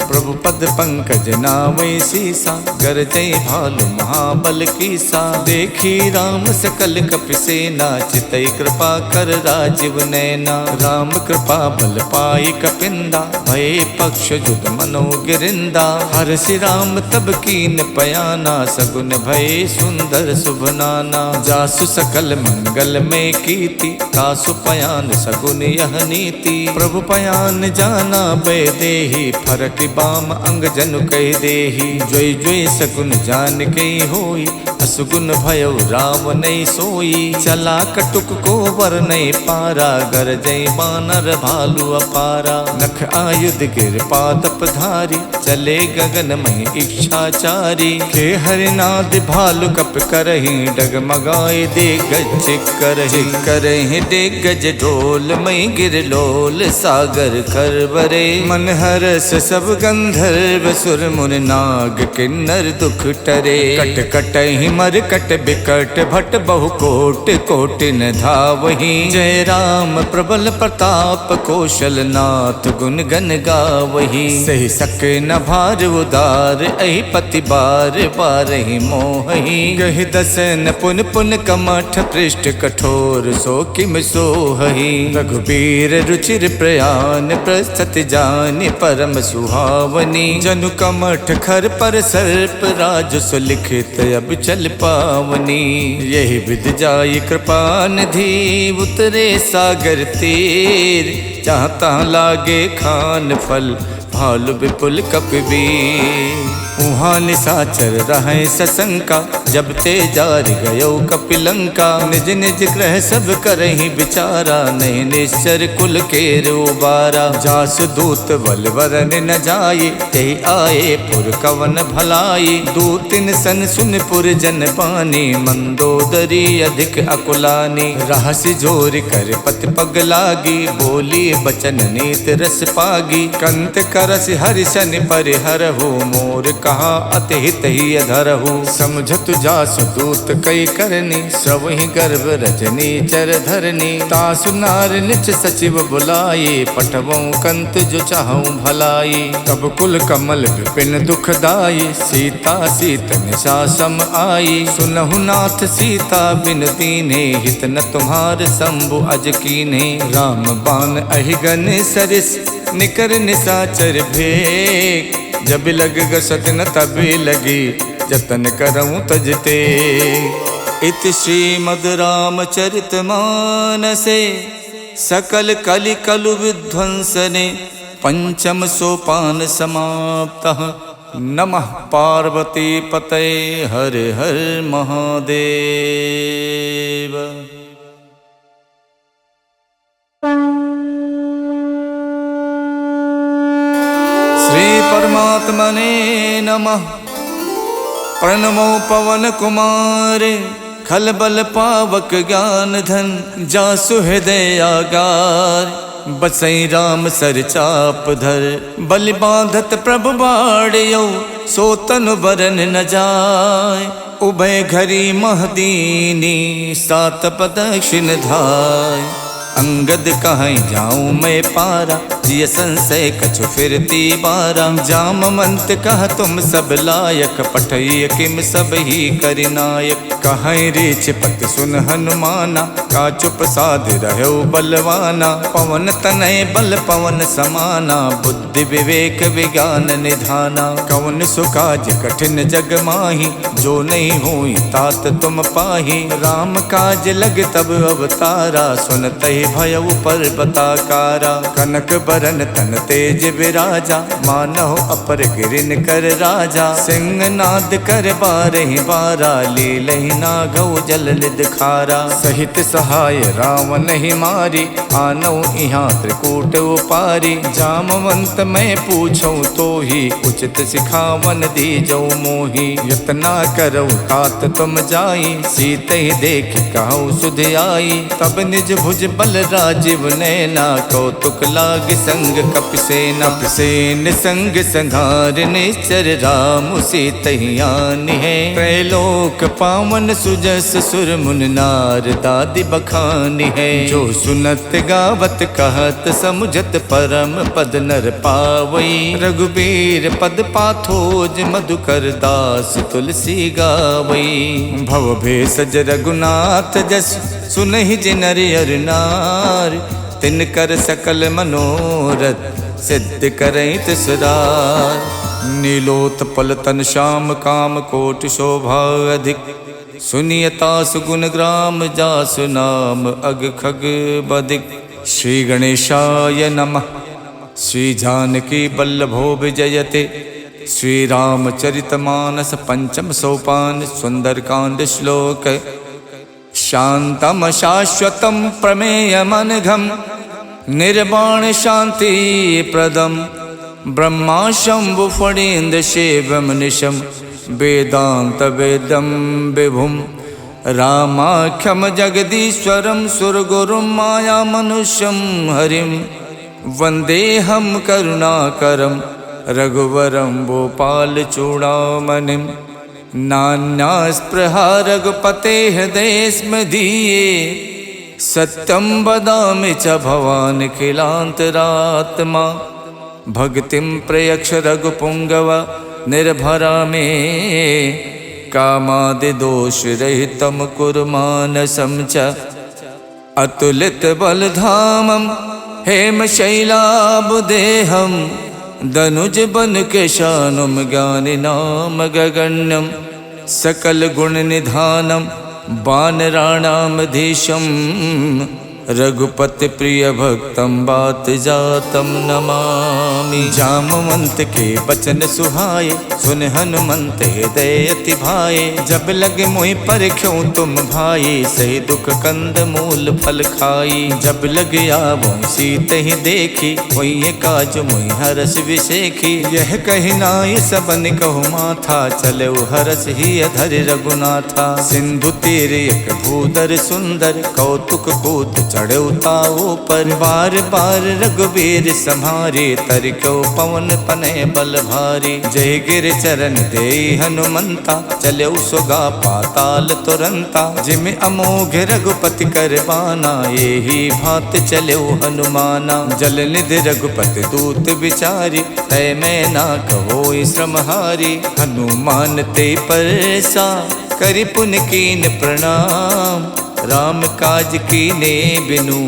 प्रभु पद पंकज नावै सीसा, गरजै भालु महाबल कीसा। देखी राम सकल कपि सेना, चितई कृपा कर राजीव नैना। राम कृपा बल पाई कपिंदा, भये पक्ष जुद मनो गिरिंदा। हरषि राम तब कीन पयाना, सगुन भये सुंदर शुभ नाना। जासु सकल मंगल में कीति, तासु पयान सगुन यह नीति। प्रभु पयान जाना बै देहि, फरक बाम अंग जनु कह देहि। जोई जोई सगुन जान के होई, असुगुन भयो राम नहीं सोई। चला कटुक को वर नहीं पारा, गरजई बानर भालू अपारा। नख आयुध गिर पादप धारी, चले गगन में इच्छाचारी। खे हरिनाद भालु कप करही, डगमगाए दिग्गज करही। करही दिग्गज ढोल मई गिर लोल, सागर सागर खरबरे। मन हरस सब गंधर्व सुर मुनि नाग किन्नर दुख टरे। कट कट ही मर कट बिकट भट बहु कोट कोटि न धावहि। जय राम प्रबल प्रताप कौशल नाथ गुण गन गावहि। सही सके न भार उदार अहि पति बार बार ही मोहि। गहि दसन पुन पुन कमठ पृष्ठ कठोर सो किम सोहहि। रघुबीर रुचिर प्रयान प्रस्तुति जानि परम सुहावनी। जनु कमठ खर पर सर्प राज सुलिखित अब चल पावनी। यही विधि जाई कृपा निधि उतरे सागर तीर। जहाँ तहाँ लागे खान फल भालु विपुल कपिबीर। उहाँ निशाचर रहे सशंका जब ते जार गयो कपिलंका। निज निज ग्रह सब करहि विचारा नहीं निश्चर कुल के उबारा। जास दूत बल वरन न जाये ते आए पुर कवन भलाई। दूतिन सन सुन पुर जन पानी मंदोदरी अधिक अकुलानी। रहसि जोर कर पति पग लागी बोली बचन नीत रस पागी। कंत करस हरिशन परिहरहु मोर कहा अति हित ही अधरहु। समझत जासु दूत कई करनी सब ही गर्भ रजनी चर धरनी। तासु नार निच सचिव बुलाये पठवों कंत जो चाहूं भलाई। तब कुल कमल विपिन दुखदाई सीता सीत निशा सम आई। सुनहु नाथ सीता बिन दीने हित न तुम्हार शंभु अज कीन्हे। राम बाण अहिगन सरिस निकर निशाचर भेक। जब लग गसत न तभी लगी जतन करऊं तजते। इत श्रीमद् रामचरित मानसे सकल कलि कलु विध्वंसने। पंचम सोपान समाप्तः। नमः पार्वती पतये हर हर महादेव। श्री परमात्मने नमः। प्रणमो पवन कुमारे खल बल पावक ज्ञान धन। जासु हृदय आगार बसई राम सर चाप धर। बलि बांधत प्रभु बाड़ियो सो तनु बरन न जाय। उभय घरी महदीनी सात प्रदक्षिण धाय। अंगद कहीं जाऊं मैं पारा जिय संशय कछु फिरती बारा। जामवंत कह तुम सब लायक पठय किम सब ही करिनायक। कहीं रीछ पति सुन हनुमाना का चुप साध रहो बलवाना। पवन तनय बल पवन समाना बुद्धि विवेक विज्ञान निधाना। कवन सुकाज कठिन जग माही जो नहीं हुई तात तुम पाही। राम काज लग तब अवतारा सुनते भयउ पर्वताकारा। कनक बरन तन तेज विराजा मानहो अपर गिरिन कर राजा। सिंहनाद कर बारहि बारा लीलहि नागौ जल निध खारा। सहित सहाय रावण ही मारी आनौ इहाँ त्रिकूट उपारी। जामवंत मैं पूछूं तो ही उचित सिखावन दीजौ मोही। यतना करौ तात तुम जाई सीते देख कहु सुध आई। तब निज भुज बल राजीव नैना कौतुक लाग संग कपिसेना। कपिसेन संग संघार निश्चर राम सीतहियान है। त्रैलोक पावन सुजस सुर मुन नार दादि बखानी है। जो सुनत गावत कहत समुझत परम पद नर पावई। रघुबीर पद पाथोज मधुकर दास तुलसी गावई। भव भेषज रघुनाथ जस सुनहि जिनर अर नार। तिनकर सकल मनोरथ सिद्ध करई तिसरार। नीलोत्पल तन श्याम काम कोटि शोभा अधिक। सुनियता सुगुण ग्राम जासु नाम अग खग बदिक। श्री गणेशाय नमः। श्री जानकी बल्लभो विजयते। श्री रामचरितमानस पंचम सोपान सुंदरकांड श्लोक। शांतम शाश्वतम प्रमेयमनघम निर्वाण शांति प्रदम। ब्रह्मा शंभु फणीन्द्र शिवम निशम वेदांत वेदम विभुम। रामाख्यम जगदीश्वरम सुरगुरुम माया मनुष्यम हरिम। वन्देऽहं करुणाकरं रघुवरं भूपाल चूडामणिं। नान्यास्पृहा रघुपतेः देशमदीये, सत्यं वदामि च भवान् खिलान्तरात्मा। भक्तिं प्रयक्ष रघुपुङ्गव निर्भरा मे, कामादिदोषरहितं कुरु मानसं च। अतुलितबलधामं हेमशैलाभदेहं, दनुजबनकेशानं ज्ञानिनां गगण्यं। सकलगुणनिधानं वानराणामधीशं, रघुपतिप्रियभक्तं वातजातं नमामि। जामवंत के बचन सुहाए, सुन हनुमंत हृदय अति भाए। जब लगे मोहि परख्यों तुम भाई, सही दुख कंद मूल फल खाई। जब लगे आवो सीत ही देखी, कोई काज मोहि हरस विसेखी। यह कही नाई सबन कहु माथा, चले हरस ही अधर रघुनाथा। सिंधु तीर एक भूधर सुंदर, कौतुक कूत चढ़े ताओ पर। बार बार रघुबीर सम्हारे, तर क्यों पवन तनय बल भारी। जय गिर चरण दे हनुमंता, चले सुगा पाताल तुरंता। जिम अमोघ रघुपति कर बाना, यही भात चले हनुमाना। जल निधि रघुपति दूत विचारी, तय मैं ना कहो श्रमहारी। हनुमान ते परसा, करि पुन कीन प्रणाम। राम काज कीने बिनु,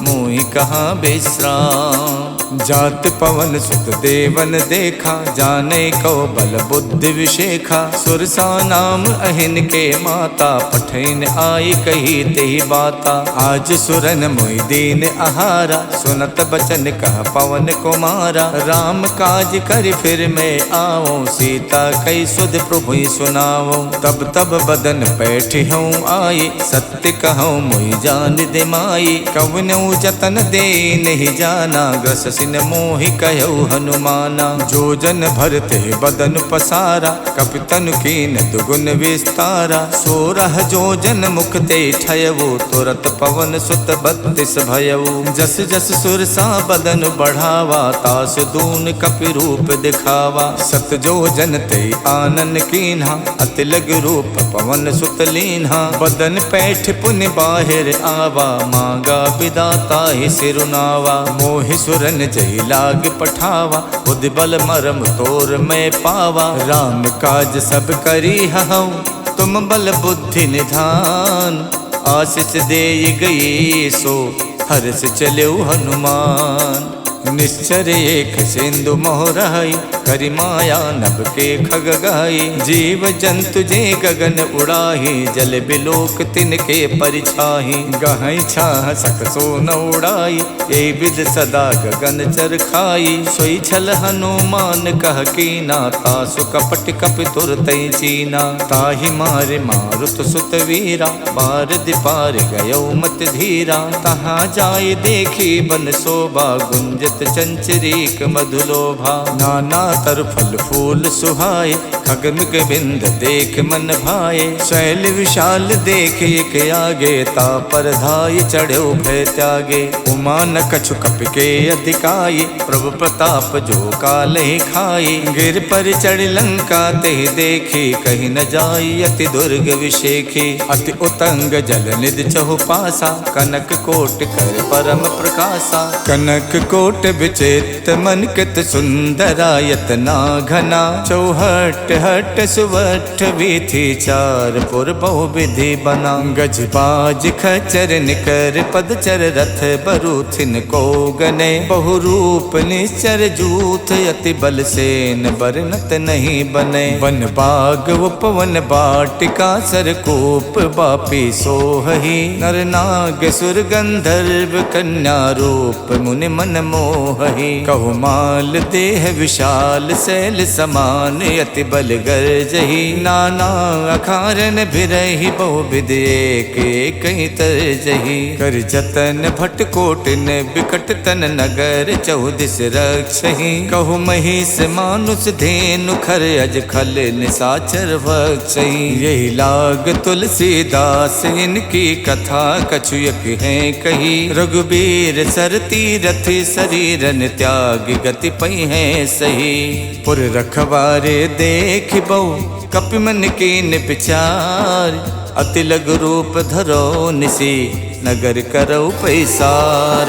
मोहि कहाँ विश्राम। जात पवन सुत देवन देखा, जाने को बल बुद्धि विशेखा। सुरसा नाम अहिन के माता, पठैन आई कही तेहि बाता। आज सुरन मोहि दीन आहारा, सुनत बचन कह पवन कुमारा। राम काज कर फिर मैं आओ, सीता कई सुध प्रभु सुनाओ। तब तब बदन बैठी हूँ आई, सत्य कहूँ मोहि जान दे माई। कवनऊ जतन दे नहीं जाना, ग्रस सिन मोहि कहु हनुमाना। जो जन भरते बदन पसारा, कपितनु कीन दुगुन विस्तारा। 16 जो जन मुख ते ठयवो, तुरत पवन सुत 32 भयऊ। जस जस सुरसा बदन बढ़ावा, तास दून कपि रूप दिखावा। सत जो जन ते आनन कीन्हा, अति लग रूप पवन सुत लीन्हा। बदन पैठ पुन बाहिर आवा, मांगा विदाता ही सिरुनावा। मोहि सुरन जय लाग पठावा, खुद बल मरम तोर मैं पावा। राम काज सब करी हऊँ, तुम बल बुद्धि निधान। आशीष दे गई सो, हर्ष चले हनुमान। निश्चर एक सिंधु मोह रहाई, करि माया नभ के खग गाई। जीव जंतु जे गगन उड़ाही, जल बिलोक तिनके परिछाही। गहई छाह सकसो न उड़ाई, ये विद सदा गगन चर खाई। सोई छल हनुमान कह कीना, तासु कपट कपि तुरतई चीना। ताहि मारे मारुत सुत वीरा, बारद पार गयो मत धीरा। तहाँ जाय देखी बन शोभा, गुंजत चंचरीक मधुलोभा। नाना तर फल फूल सुहाए, खगमग बिंद देख मन भाए। शैल विशाल देख एक आगे, तापर धाय चढ़ो भय त्यागे। उमा न कछु कप के अधिकाई, प्रभु प्रताप जो काल ही खाई। गिर पर चढ़ लंका ते देखी, कहीं न जाई अति दुर्ग विशेखी। अति उतंग जल निध चहु पासा, कनक कोट कर परम प्रकाशा। कनक कोट विचित मन कित सुंदरायत ना घना। चौहट हट सुवठ वीथी, चार पुर बहु विधि बना। गज बाज खचर निकर पदचर, रथ बरूथिन को गने। बहु रूप निश्चर जूथ, अति बल सेन बरनत नहीं बने। वन बाग उपवन बाटिका, सरकूप बापी सोहही। नर नाग सुर गंधर्व कन्या, रूप मुनि मन मोहही। कहु माल देह विशाल, शैल समान अति बल बल गरजही। नाना अखारन बिरही बहु विध एक कहीं तरजही। कर जतन भटकोट ने बिकट तन नगर चौदिस रक्षही। कहु महिष मानुष धेनु खर अज खल निसाचर भक्षही। यही लाग तुलसीदास इनकी कथा कछुयक है कही। रघुबीर सर तीरथ शरीरन त्याग गति पई है सही। पुर रखवारे देख बहु कपि मन कीन विचार। अति लघु रूप धरो निसी नगर करौ पैसार।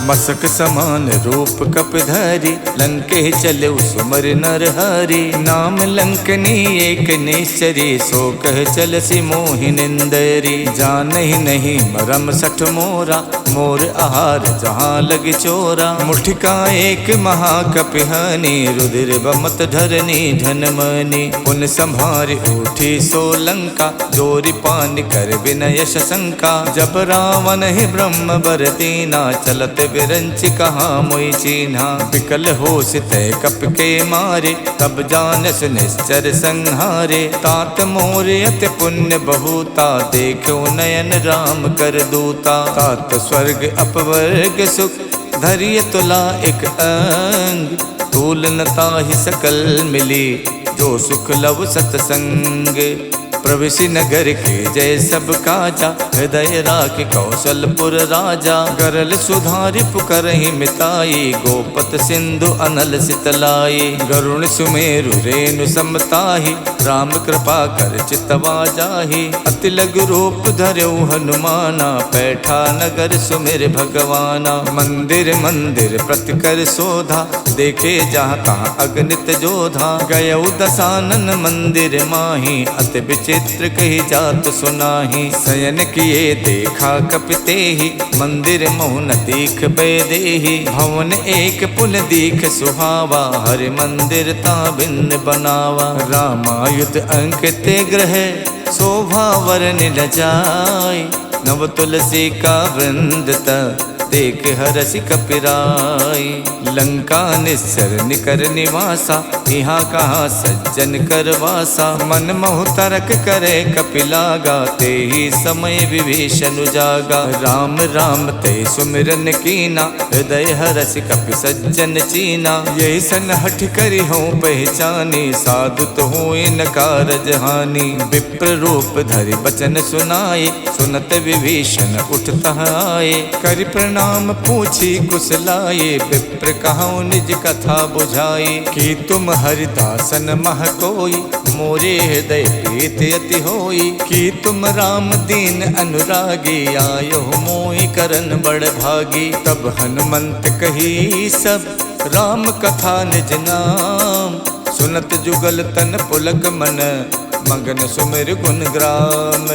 मसक समान रूप कप धरी लंके चले सुमर नर हरि। नाम लंकनी एक निश्चरी सो कह चल सी मोहि निंदरी। जानहि नहीं मरम सठ मोरा मोर आहार जहाँ लग चोरा। मुठिका एक महाकपिहानी रुधिर बमत धरनी धनमनी। पुन संभारी उठी सो लंका जोरी पान कर विनय शंका। जब रावण ही ब्रह्म बर दीना चलत विरंच कहा मोई चीन्हा। विकल होश तय कप के मारे तब जानस निश्चर संहारे। तात मोर अति पुण्य बहुता देखो नयन राम कर दूता। तात स्वर्ग अपवर्ग सुख धरिय तुला एक अंग। तूल नता ही सकल मिली जो सुख लव सतसंग। प्रवेशी नगर के जय सब काजा हृदय राख कौशलपुर राजा। गरल सुधारि पुकरहि मिताई गोपत सिंधु अनल सितलाई। गरुण सुमेरु रेणु समताहि राम कृपा कर चितवा जाहि। अति लघु रूप धर्यो हनुमाना पैठा नगर सुमिर भगवाना। मंदिर मंदिर प्रतिकर शोधा देखे जहाँ तहाँ अगणित जोधा। गयौ दसानन मंदिर माही अति चित्र कही जात सुनाही। शयन किए देखा कपिते ही मंदिर मोहन दीख बेदेही। भवन एक पुल दीख सुहावा हरि मंदिर ता भिन्न बनावा। रामायुध अंकित ग्रह शोभा वरन न जाय। नव तुलसी का वृंद देख हरसि कपिराय। लंका निस्सर निकर निवासा यहाँ कहाँ सज्जन कर वासा। मन मोह तरक करे कपिलागा ते ही समय विभीषण जागा। राम राम ते सुमिरन कीना हृदय हरसि कपि सज्जन चीना। यही सन हठ करी हो पहचानी साधु तो हो न कारज हानि। विप्र रूप धरि बचन सुनाए सुनत विभीषण उठता आए। करि प्रणाम पूछी कुशलाए विप्र कहूँ निज कथा बुझाई। कि तुम हरिदासन मह कोई मोरे हृदय प्रीत अति होई। कि तुम राम दीन अनुरागी आयो मोहि करन बड़ भागी। तब हनुमंत कही सब राम कथा निज नाम। सुनत जुगल तन पुलक मन मगन सुमिर गुण ग्राम।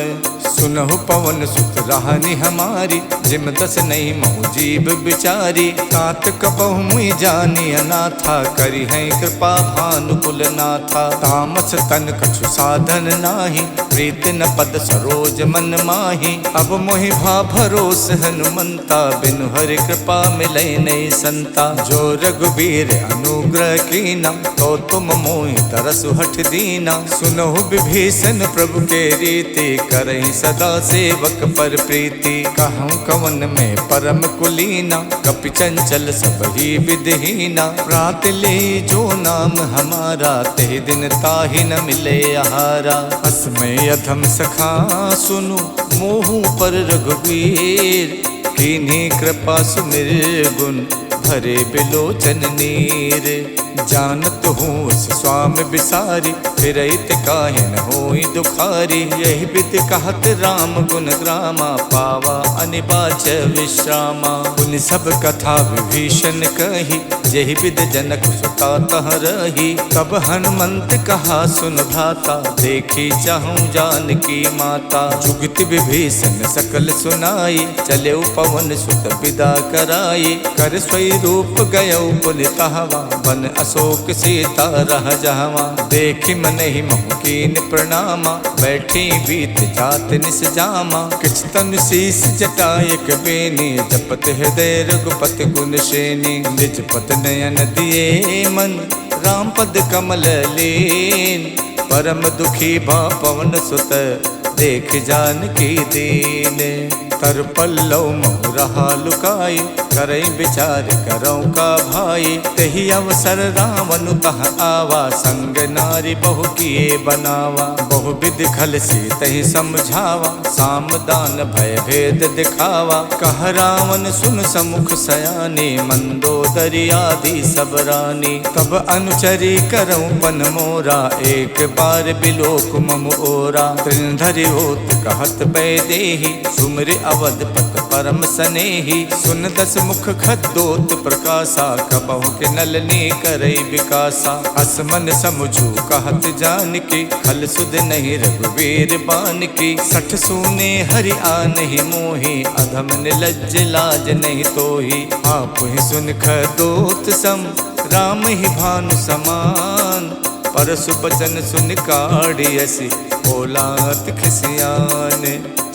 सुनहु पवन सुत राहनी हमारी जिम दस नहीं महु जीव बिचारी। तात कबहु मुई जानी अनाथा करी है कृपा भानुकुल नाथा। तामस तन कछु साधन नाही प्रीत न पद सरोज मन माही। अब मोहि भा भरोस हनुमंता बिनु हरि कृपा मिलै नहीं संता। जो रघुबीर अनुग्रह कीना तो तुम मोहि तरसु हठ दीना। सुनहु विभीषण प्रभु के रीति करहि सदा सेवक पर प्रीति। कहूँ कवन में परम कुलीना कपि चंचल सब ही विधहीना। रात ले जो नाम हमारा ते दिन ताहि न मिले आहारा। असमय अधम सखा सुनु मोहु पर रघुवीर। कीन्ही कृपा सुमिर गुण भरे बिलोचन नीर। जानत हूँ स्वामी बिसारी फिरहित काहे न होई दुखारी। यही विध कहत राम गुण ग्रामा पावा अनिबाच विश्रामा। पुनि सब कथा विभीषण कही यही विध जनक सुता तह रही। तब हनुमंत कहा सुन भ्राता देखी चाहूँ जानकी माता। जुगति विभीषण सकल सुनाई चले पवन सुत विदा कराई। कर स्वई रूप गयो पुनितहवा बन अशोक सीता रह जहवा। देखी मन ही मोह कीन प्रणामा बैठी बीत जात निस जामा। किछ तनु शीस जटायक बेनी जपत हृदय रघुपति गुण श्रेणी। निज पत नयन दिए मन राम पद कमल लीन। परम दुखी भा पवन सुत देख जानकी दीन। तर पल्लव मोह रहा लुकाई करई विचार करौ का भाई। तही अवसर रावण तह आवा संग नारी बहु किए बनावा। बहु विधि खल सी तही समझावा साम दान भय भेद दिखावा। कह रावण सुन समुख सयानी मंदोदरी आदि सब रानी। तब अनुचरी करौ पन मोरा एक बार बिलोक मम ओरा। त्रिंधरि होत कहत बैदेही सुमरि अवधपत परम सनेही। सुन दस मुख खद्दोत प्रकाशा कबहु के नलनी करई विकासा। असमन समझू कहत जानकी खल सुध नहीं रघुवीर बानकी। सठ सूने हरि आनहि मोहि अधम निलज्ज लाज नहीं तोहि। आप ही सुन खद्दोत सम राम ही भानु समान। परसु बचन सुन काढ़ियसि बोलात खिसियान।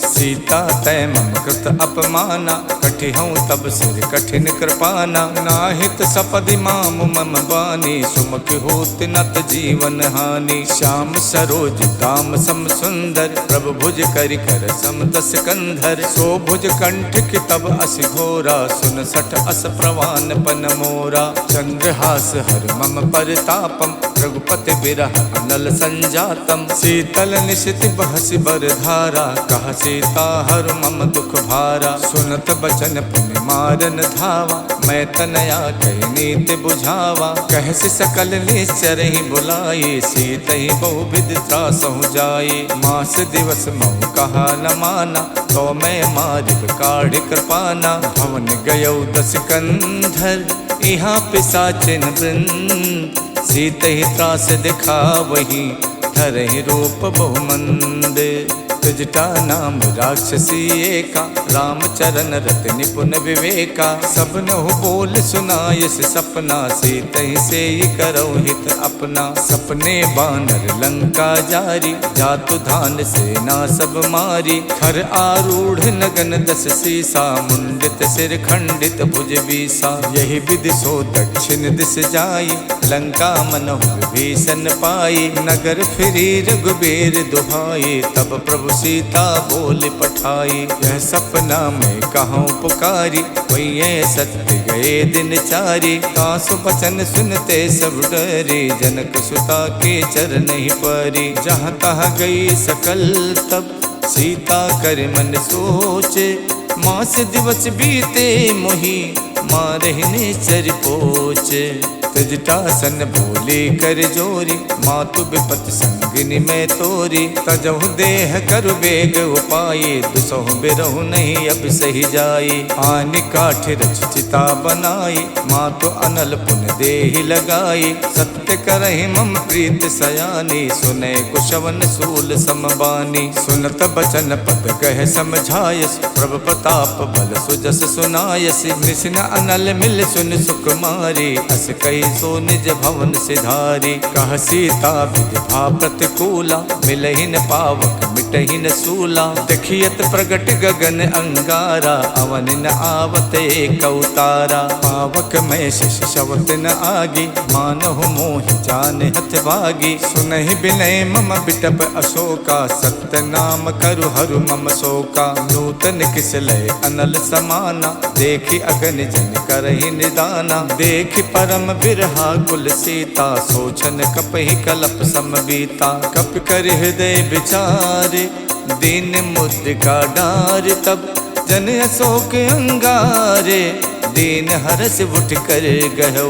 सीता तय मम कृत अपमाना कटिहऊँ तब सिर कठिन कृपाना। नाहित सपदि माम मम बानी सुमुख होत नत जीवन हानि। श्याम सरोज दाम सम सुंदर प्रभु भुज करि कर सम दस कंधर। सो भुज कंठ की तब अस घोरा सुन सठ अस प्रवान पन मोरा। चंद्रहास हर मम परतापम रघुपति बिरह अनल संजातम। शीतल निशित बहसि बर धारा कह सीता हर मम दुख भारा। सुनत बचन पुनि मारन धावा मैं तनया कही नीति बुझावा। कहसि सकल निश्चर ही बुलाई सीतहि बहु विधि त्रासहु जाई। मास दिवस महु कहा न माना तो मैं मारिब काढ़ कृपाना। भवन गयौ दस कंधर यहाँ पिशाचिन वृंद। सीतहि त्रास दिखावहि धरहि रूप बहुमंद। त्रिजटा नाम राक्षसी एका रामचरण रत निपुण विवेका। सबनहु बोल सुनायस सपना सीतहि सेई करौ हित अपना। सपने बानर लंका जारी जातु धान सेना सब मारी। खर आरूढ़ नगन दस सीसा मुंडित सिर खंडित भुज बीसा। यही विधि सो दक्षिण दिस जाई लंका मनहु विभीषण पाई। नगर फिरी रघुबीर दुहाई तब प्रभु सीता बोल पठाई। यह सपना में कहूँ पुकारी वही सत्य गए दिन चारी। कासु बचन सुनते सब डरे जनक सुता के चरण ही परी। जहाँ तहाँ गई सकल तब सीता कर मन सोचे। मास दिवस बीते मोही मारहिने चर पोचे। त्रिजटासन बोले कर जोरी मातु विपत संगिनी में तोरी। तजहु देह करु बेग उपाये दुसहु बिरहु नहीं अब सही जाई। आनि काठ रच चिता बनाई मातु अनल पुन देहि लगाई। सत्य करहि मम प्रीत सयानी सुने कुशवन सूल समबानी। सुनत बचन पद कह समझायस प्रभु प्रताप बल सुजस सुनायस। निशिन अनल मिल सुन सुकुमारी अस कही सो निज भवन सिधारी। कह सीता विधि भा प्रतिकूला मिलहि न पावक मिटहि न सूला। देखियत प्रगट गगन अंगारा अवन न आवत एक अवतारा। पावक में शिष शवत न आगी मानहु मोहि जान हथ भागी। सुनहि विनय मम बिटप अशोका सत्य नाम करु हरु मम शोका। नूतन किस लय अनल समाना देखि अगन जन करहि निदाना। देखि परम बिरहा कुल सीता सोचन कपहि कलप समबीता। कप कर हृदय विचारे दीन मुद्रिका डार। तब जन अशोक अंगारे दीन हरस उठ कर गयो।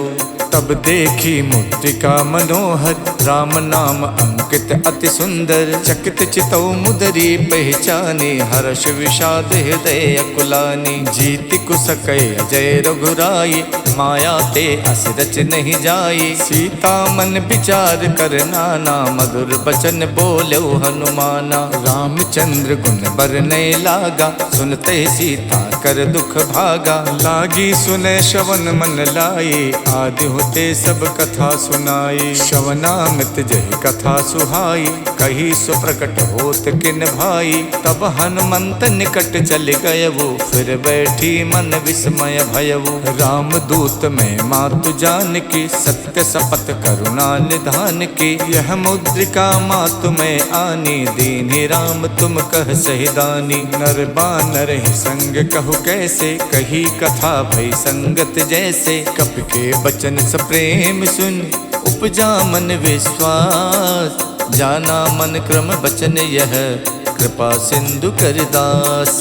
तब देखी मुद्रिका मनोहर राम नाम अंकित अति सुंदर। चकित चितौ मुदरी पहचानी हर्ष विषाद हृदय अकुलानी। जीति कुसकै अजय रघुराई माया ते अस रच नहीं जाई। सीता मन विचार कर नाना मधुर बचन बोलो हनुमाना। रामचंद्र गुण बरनय लागा सुनते सीता कर दुख भागा। लागी सुने श्रवण मन लाई आदि ते सब कथा सुनाई। श्रवणामृत जय कथा सुहाई, कही सो प्रकट होत किन भाई। तब हनुमंत निकट चल गयवु, फिर बैठी मन विस्मय भयवु। राम दूत में मातु जान की, सत्य शपथ करुणा निधान की। यह मुद्रिका मातु में आनी, दीन्हि राम तुम कह सही दानी। नर बानर ही संग कहु कैसे, कही कथा भई संगत जैसे। कपि के बचन सप्रेम सुन, उपजा मन विश्वास। जाना मन क्रम बचन यह, कृपा सिंधु कर दास।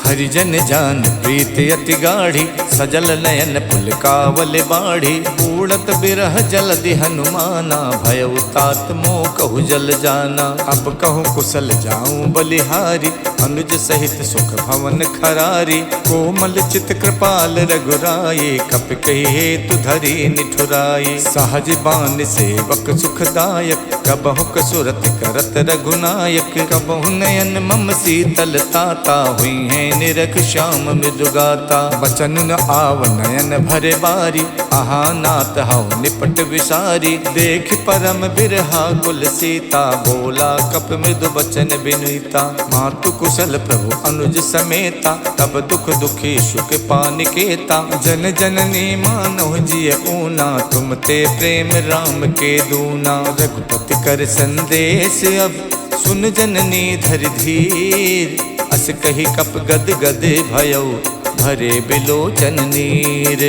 हरिजन जान प्रीति अति गाढ़ी, सजल नयन पुलकावल बाढ़ी। उड़त बिरह जलधि हनुमाना, भयउ तात मोह कहु जल जाना। अब कहूँ कुशल जाऊं बलिहारी, अनुज सहित सुख भवन खरारी। कोमल चित कृपाल रघुराई, कपि कही हेतु धरी निठुराई। सहज बान सेवक सुखदायक, कबहु कसुरत करत रघुनायक। कबहु नयन मम शीतल ताता, हुई है निरख श्याम मृदुगाता। बचन न आव नयन भरे बारी, आहा नाथ हऊ निपट विसारी। देख परम बिरहा कुल सीता, बोला कप मृदु बचन बिनुता। मातु कुशल प्रभु अनुज समेता, तब दुख दुखी सुख पानिकेता। जन जननी मानव जिय ऊना, तुम ते प्रेम राम के दूना। रघुपति कर संदेश अब, सुन जननी धर धीर। अस कही कप गद गद भयउ, भरे बिलोचन नीर।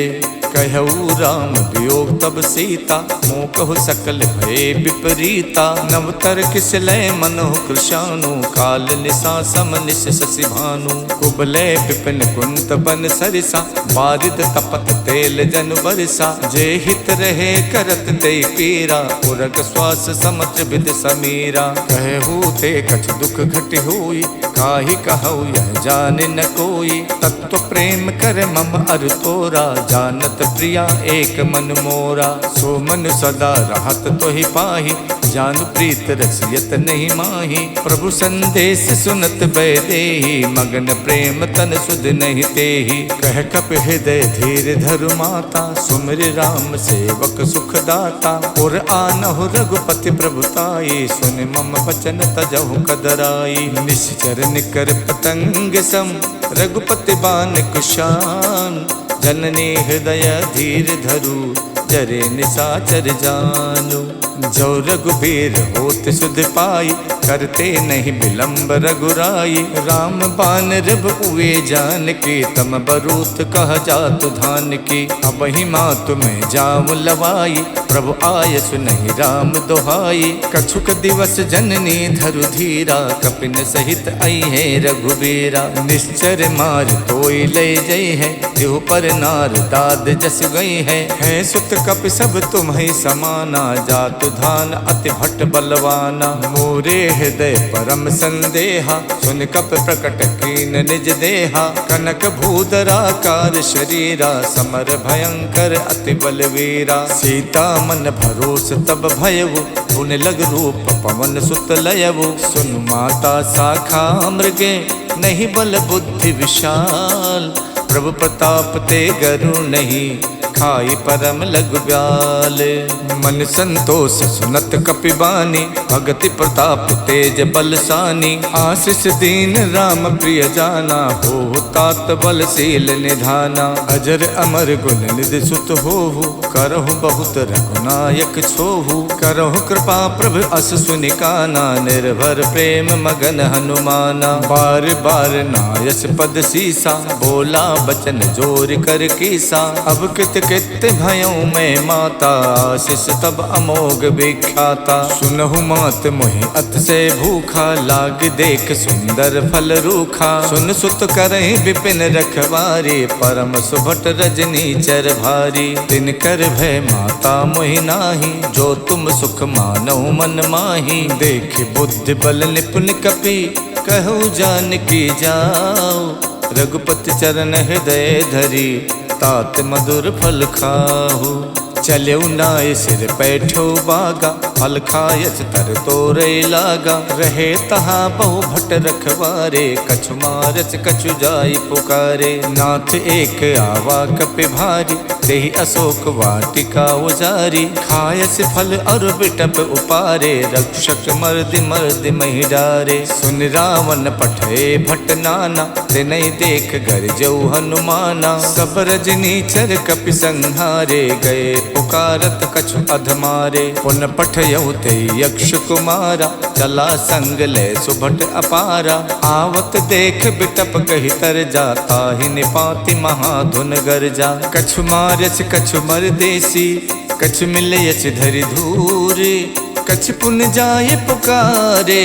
कहऊ राम वियोग तब सीता, मोह कहु सकल भय विपरीता। नवतर किस लय मनोह कृशानु, काल निशा सम निश शशि भानु। कुबलय विपिन कुंत बन सरिसा, बारिद तपत तेल जन बरसा। जे हित रहे करत ते पीरा, उरग श्वास समच विद समीरा। कहू ते कछ दुख घट होई, काहि कहऊ यह जाने न कोई। तत्व प्रेम कर मम अर तोरा, जानत प्रिया एक मन मोरा। सो मन सदा रहत तो ही पाही, जान प्रीत रसियत नहीं माही। प्रभु संदेश सुनत बैदेही, मगन प्रेम तन सुध नहीं तेही। कह कप हृदय धीर धरु माता, सुमिर राम सेवक सुख दाता। और आनहु रघुपति प्रभुताई, सुन मम बचन तजहु कदराई। निश्चर निकर पतंग सम, रघुपति बान कुशान। जननी हृदय धीर धरु, जरे निशाचर जानु। जो रघुबीर होत सुध पाई, करते नहीं विलंब रघुराई। राम बान रिभ उए जान की, तम बरूत कह जातु धान की। अब ही मातु में जाऊं लवाई, प्रभु आय सुनहि राम दोहाई। कछुक दिवस जननी धरु धीरा, कपिन सहित आई है रघुबीरा। निश्चर मार तोई ले जई है, देहु पर नार दाद जस गई है। सुत कपि सब तुम्हि समाना, जातु धान अति भट बलवाना। मोरे हृदय परम संदेहा, सुन कप प्रकट कीन निज देहा। कनक भूधराकार शरीरा, समर भयंकर अति बलवीरा। सीता मन भरोस तब भयवु, पुन लग रूप पवन सुत लयवु। सुन माता शाखा मृगे, नहीं बल बुद्धि विशाल। प्रभु प्रताप ते गरु नहीं, खाई परम लघु ब्याल। मन संतोष सुनत कपिबानी, भगति प्रताप तेज बलसानी। आशीष दीन राम प्रिय जाना, हो तात बलशील निधाना। अजर अमर गुण निधि सुत होहु, करहु बहुत रघुनायक छोहु। करहु कृपा प्रभु अस सुनिकाना, निर्भर प्रेम मगन हनुमाना। बार बार नायस पद सीसा, बोला बचन जोर कर कीसा। अब कित कित भयों में माता, आशीष तब अमोघ विख्याता। सुनहु मात मोहि अत से भूखा, लाग देख सुंदर फल रूखा। सुन सुत करहि विपिन रखवारी, परम सुभट रजनी चर भारी। तिन कर भय माता मोहि नाही, जो तुम सुख मानौ मन माही। देख बुद्धि बल निपुण कपि, कहु जानकी जाओ। रघुपति चरण हृदय धरी, तात मधुर फल खाहु। चलऊ नाय सिर पैठो बागा, फल खायच तर तोरे लागा। रहे तहा बहु भट रखवारे, कछु मारच कछु जाई पुकारे। नाथ एक आवा कपि भारी, देहि अशोक वाटिका उजारी। खायस फल और बिटप उपारे, रक्षक मर्द मर्द महि डारे। सुन रावण पठे भट नाना, तिनहि देख गरजऊ हनुमाना। सब रजनीचर कपि संहारे, गए पुकारत कछु अधमारे। पुन पठयऊ ते यक्ष कुमारा, चला संग ले सुभट अपारा। आवत देख बिटप कहि तर जा, ताहि निपाति महाधुन गरजा। कछु मारच कछु मर देसी, कछु मिलयच धरि धूरे। कछु पुन जाय पुकारे,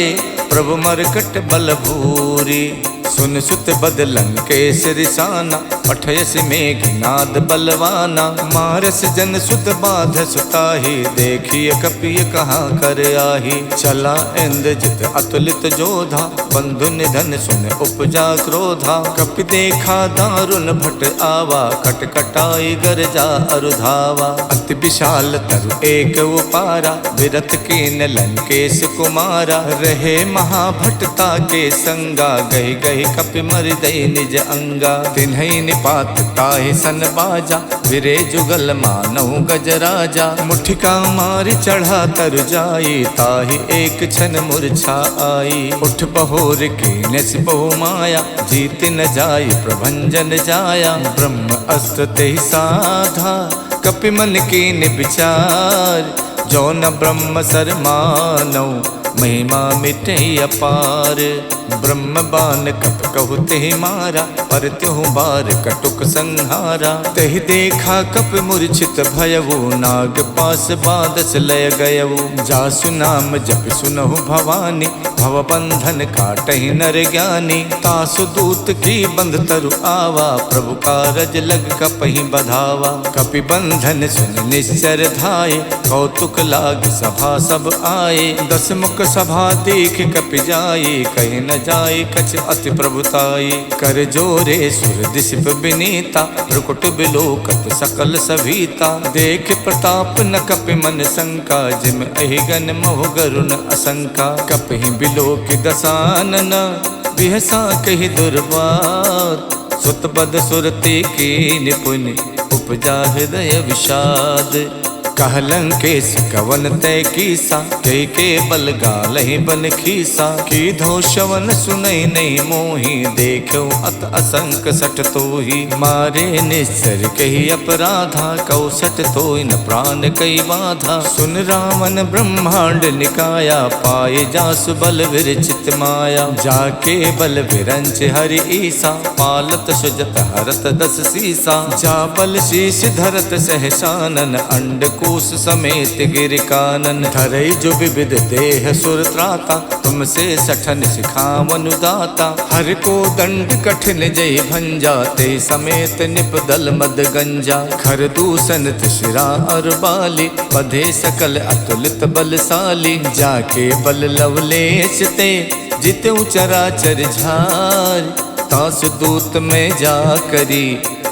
प्रभु मरकट बल भूरी। सुन सुत बद लंकेश रिसाना, पठयस मेघनाद बलवाना। मारस जन सुत बाध सुताही, देखिय कपिय कहाँ कर आही। चला इंद्रजित अतुलित जोधा, बंधु निधन सुन उपजा क्रोधा। कपि देखा दारुण भट आवा, कटकटाई गरजा अरुधावा। अति विशाल तरु एक उपारा, विरथ कीन लंकेश कुमारा। रहे महाभटता के संगा, गही गही कपि मर दई निज अंगा। तिन्हि निपात ताहि सन बाजा, विरे जुगल मानहु गजराजा। मुठिका मार चढ़ा तर जाई, ताहि एक क्षण मूर्छा आई। उठ बहोर कीनस बहु माया, जीत न जाई प्रभंजन जाया। ब्रह्म अस्त्र तेहि साधा, कपि मन कीन विचार। जो न ब्रह्म सर मानौ, महिमा मिटे अपार। ब्रह्म बान कप कहु तेहि मारा, पर त्यों बार कटुक संहारा। तेहि देखा कप मूर्छित भयऊ, नाग पास बादस लय गयऊ। जासु नाम जप सुनहु भवानी, भव बंधन काटहि नर ज्ञानी। तासु दूत की बंध तरु आवा, प्रभु कारज लग कपहि बधावा। कपि बंधन सुन निश्चर धाये, कौतुक लाग सभा सब आए। दस मुख सभा देख कपि जाए, कहि न जाए कछ अति प्रभुताई। कर जोरे सुर दिशप बिनीता, भ्रुकुट बिलोकत सकल सभीता। देख प्रताप न कपि मन शंका, जिम अहिगन मोह गरुण असंका। कपि बिलोक दसानन, बिहसा कहि दुर्वार। सुत बद सुरति की निपुण, उपजा हृदय विषाद। कहलंकेश कवन तय कीसा, कई के बल गालहि बन खीसा। की धो शवन सुनई नहीं मोही, देखो अत असंक सठ तोही। मारे निश्चर कही अपराधा, कौ सठ तोय न प्राण कई बाधा। सुन रावण ब्रह्मांड निकाया, पाए जासु बल विरचित माया। जाके बल विरंच हरि ईसा, पालत सुजत हरत दस सीसा। जा बल शीश धरत सहसानन, अंड कोश समेत गिर कानन। धरई जो विविध देह सुर त्राता, तुमसे सठन सिखावनु दाता। हर को दंड कठिन जय भंजा, ते समेत निपदल मद गंजा। खर दूषण शिरा और बाली, बधे सकल अतुलित बलशाली। जाके बल लवलेश ते, जितु चराचर झार। तासु दूत में जा करी,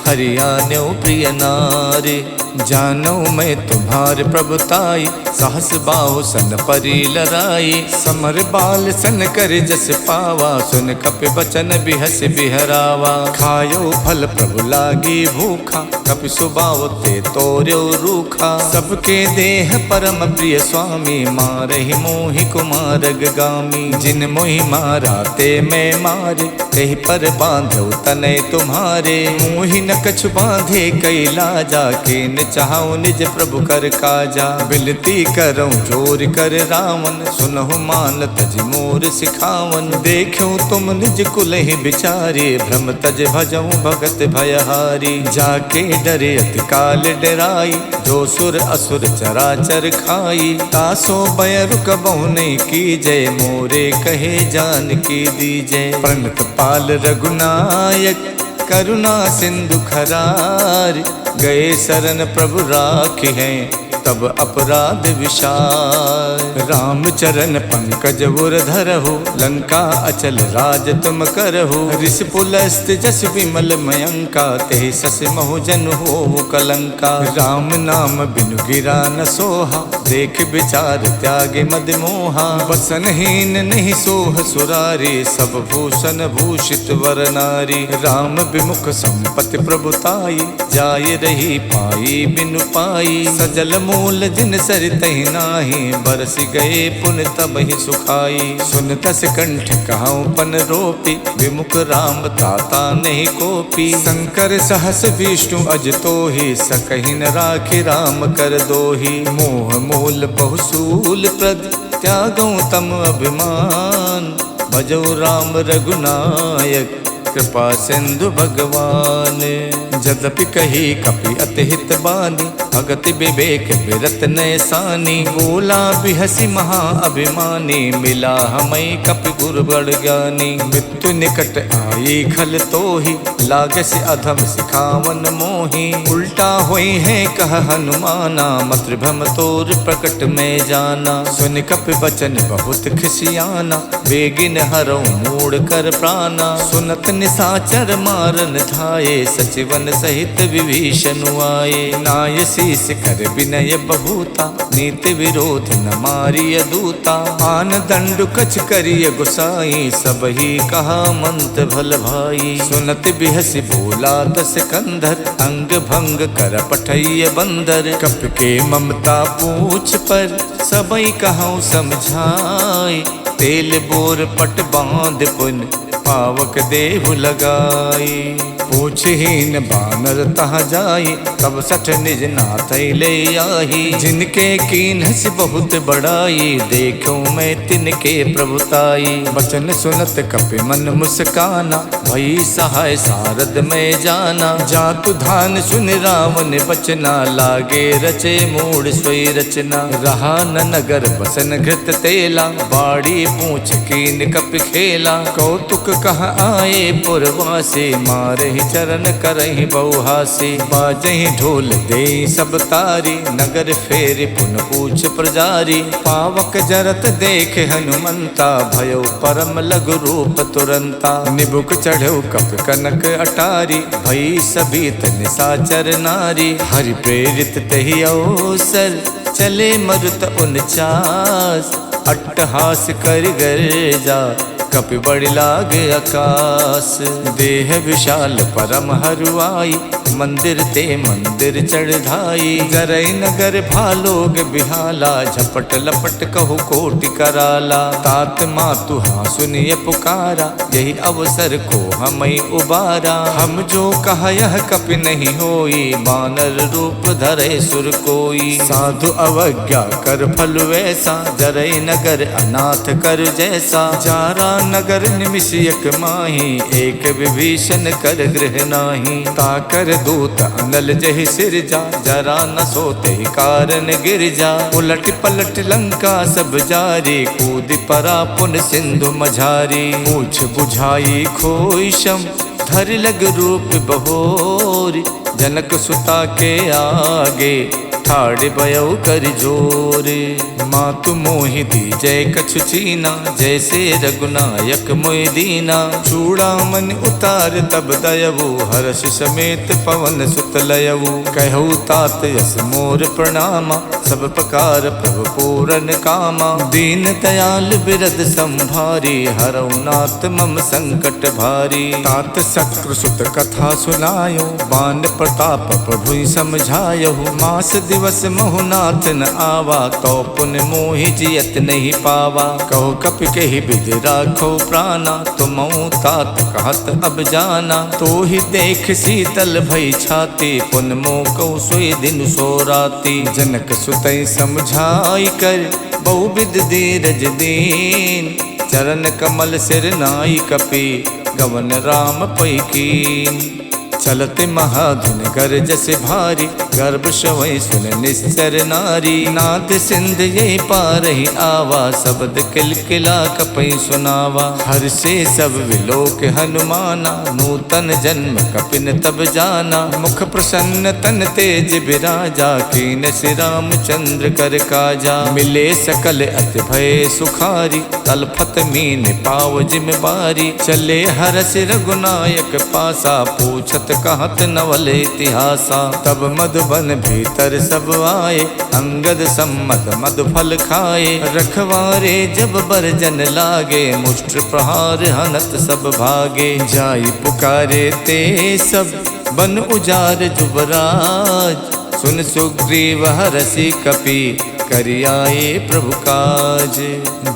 हरियाण्यो प्रिय नारी। जानो मैं तुम्हार प्रभुताई, सहस बाहु सन परी लराई। समर बाल सन कर जस पावा, सुन कपि बचन बिहस बिहरावा। खायो फल प्रभु लागी भूखा, कपि सुबाव ते तोर्यो रूखा। सबके देह परम प्रिय स्वामी, मारहि मोहि कुमारग गामी। जिन मोहि मारा ते मैं मारे, तेहि पर बांधो तनय तुम्हारे। मोहि न कछु बांधे कई लाजा, के न चाहूं निज प्रभु कर काजा। बिनती करऊं जोर कर रावण, सुनहु मान तज मोर सिखावन। देखूं तुम निज कुल ही बिचारे, भ्रम तज भजऊं भगत भयहारी। जाके डरे अति काल डराई, जो सुर असुर चराचर खाई। तासो बयरु कबहु नहीं कीजय, मोरे कहे जान की दीजय। प्रणत पाल रघुनायक, करुणा सिंधु खरार। गए शरण प्रभु राखी हैं, तब अपराध विशाल। राम चरण पंकज उर धरहु, लंका अचल राज तुम करहु। ऋष पुलस्त जस विमल मयंका, तेहि सस महु जन होवु कलंका। राम नाम बिनु गिरा न सोहा, देख विचार त्यागे मद मोहा। बसनहीन नहीं सोह सुरारी, सब भूषण भूषित वर नारी। राम विमुख संपत्ति प्रभुताई, जाय रही पाई बिनु पाई। सजल मूल जिन सरितहि नाही, बरस गए पुन तब ही सुखाई। सुन दस कंठ कहाऊं पन रोपी, विमुख राम ताता नहीं कोपी। शंकर सहस विष्णु अज तोहि, सकहि न राखि राम कर दोहि। मोह मूल बहुसूल प्रद, त्यागऊं तम अभिमान। भजौ राम रघुनायक, कृपा सिंधु भगवान। जदपि कही कपि अति हित बानी, भगति विवेक बिरत नैसानी। बोला बिहसी महा अभिमानी, मिला हमें कपि गुरु बड़ ज्ञानी। मृत्यु निकट आई खल तोहि, लागस अधम सिखावन मोहि। उल्टा होई है कह हनुमाना, मातृभम तोर प्रकट में जाना। सुन कपि बचन बहुत खिसियाना, बेगिन हरौ मूड कर प्राणा। सुनत निसाचर मारन धाये, सचिवन सहित विभीषण आए। नाय शीस कर विनय बहुता, नीति विरोध न मारिय दूता। आन दंडु कछ करिय गुसाई, सब ही कहा मंत भल भाई। सुनत बिहसी बोला दस कंधर, अंग भंग कर पठैय बंदर। कप के ममता पूछ पर, सबई कहूँ समझाई। तेल बोर पट बांध पुन, पावक देहु लगाई। पूछहीन बानर तहाँ जाई, तब सठ निज नाथ ले आही। जिनके कीन्हस बहुत बड़ाई, देखूं मैं तिनके प्रभुताई। बचन सुनत कपि मन मुस्काना, भई सहाय सारद में जाना। जातु धान सुन रावण बचना, लागे रचे मूड सोई रचना। रहा न नगर बसन घृत तेला, बाड़ी पूछ कीन कपि खेला। कौतुक कह आए पुरवासी, मारे चरण करहि बहुहासी। बाजहि ढोल दे सब तारी, नगर फेर पुन पूछ प्रजारी। पावक जरत देख हनुमंता, भयो परम लघु रूप तुरंता। निबुक चढ़ौ कप कनक अटारी, भई सबीत निसाचर नारी। हरि प्रेरित तहि अवसर, चले मरुत 49। अट्टहास कर गर्जा, कपि बड़ि लागे आकाश। देह विशाल परम हरुआई, मंदिर ते मंदिर चढ़ाई। जरई नगर भालोग बिहाला, झपट लपट कहु कोटि कराला। तात मातु हाँ सुनिय पुकारा, यही अवसर को हमें उबारा। हम जो कहा यह कपि नहीं होई, बानर रूप धरे सुर कोई। साधु अवज्ञा कर फल वैसा, जरई नगर अनाथ कर जैसा। जारा नगर निमिषयक माही, एक विभीषण कर गृह नाही। ताकर दूत अनल जहि सिरजा, जरा न सोते कारण गिरजा। उलट पलट लंका सब जारी, कूद परा पुन सिंधु मझारी। पूछ बुझाई खोई शम, धर लग रूप बहोरी। जनक सुता के आगे, ठाड़ बयौ कर जोरे। मातु मोहि दी जय कछु चीना, जैसे रघुनायक मोहि दीना। चूड़ामन उतार तब दयवु, हर्ष समेत पवन सुत लयवु। कहु तात यस मोर प्रणामा, सब प्रकार प्रभु पूरन कामा। दीन दयाल बिरद संभारी, हरौ नाथ मम संकट भारी। तात शक्र सुत कथा सुनायो, बान प्रताप प्रभु समझायहु। मास दिवस महुनाथ न आवा, तो पुन मोहि जियत नहीं पावा। कहो कपि कहि विधि राखो प्राणा, तुमऊ तात कहत अब जाना। तो ही देख शीतल भई छाती, पुन मोकौ सोई दिन सो राती। जनक सुतई समझाई कर, बहुविध धीरज दीन। चरण कमल सिर नाई कपि, गवन राम पै कीन। चलते महाधुन गरजस भारी, गर्भ शवै सुन निश्चर नारी। नाद सिंध ये पारहि आवा, शब्द किलकिला कपै सुनावा। हर से सब विलोक हनुमाना, नूतन जन्म कपिन तब जाना। मुख प्रसन्न तन तेज बिराजा, कीन श्री रामचंद्र कर काजा। मिले सकल अति भय सुखारी, तलफत मीन पाव जिम बारी। चले हरस रघुनायक पासा, पूछत कहत कहत नवल इतिहासा। तब मधुबन भीतर सब आए, अंगद सम्मत मधुफल खाए। रखवारे जब बरजन लागे, मुष्ट प्रहार हनत सब भागे। जाई पुकारे ते सब बन उजार जुबराज, सुन सुग्रीव हरषि कपि करियाए प्रभु काज।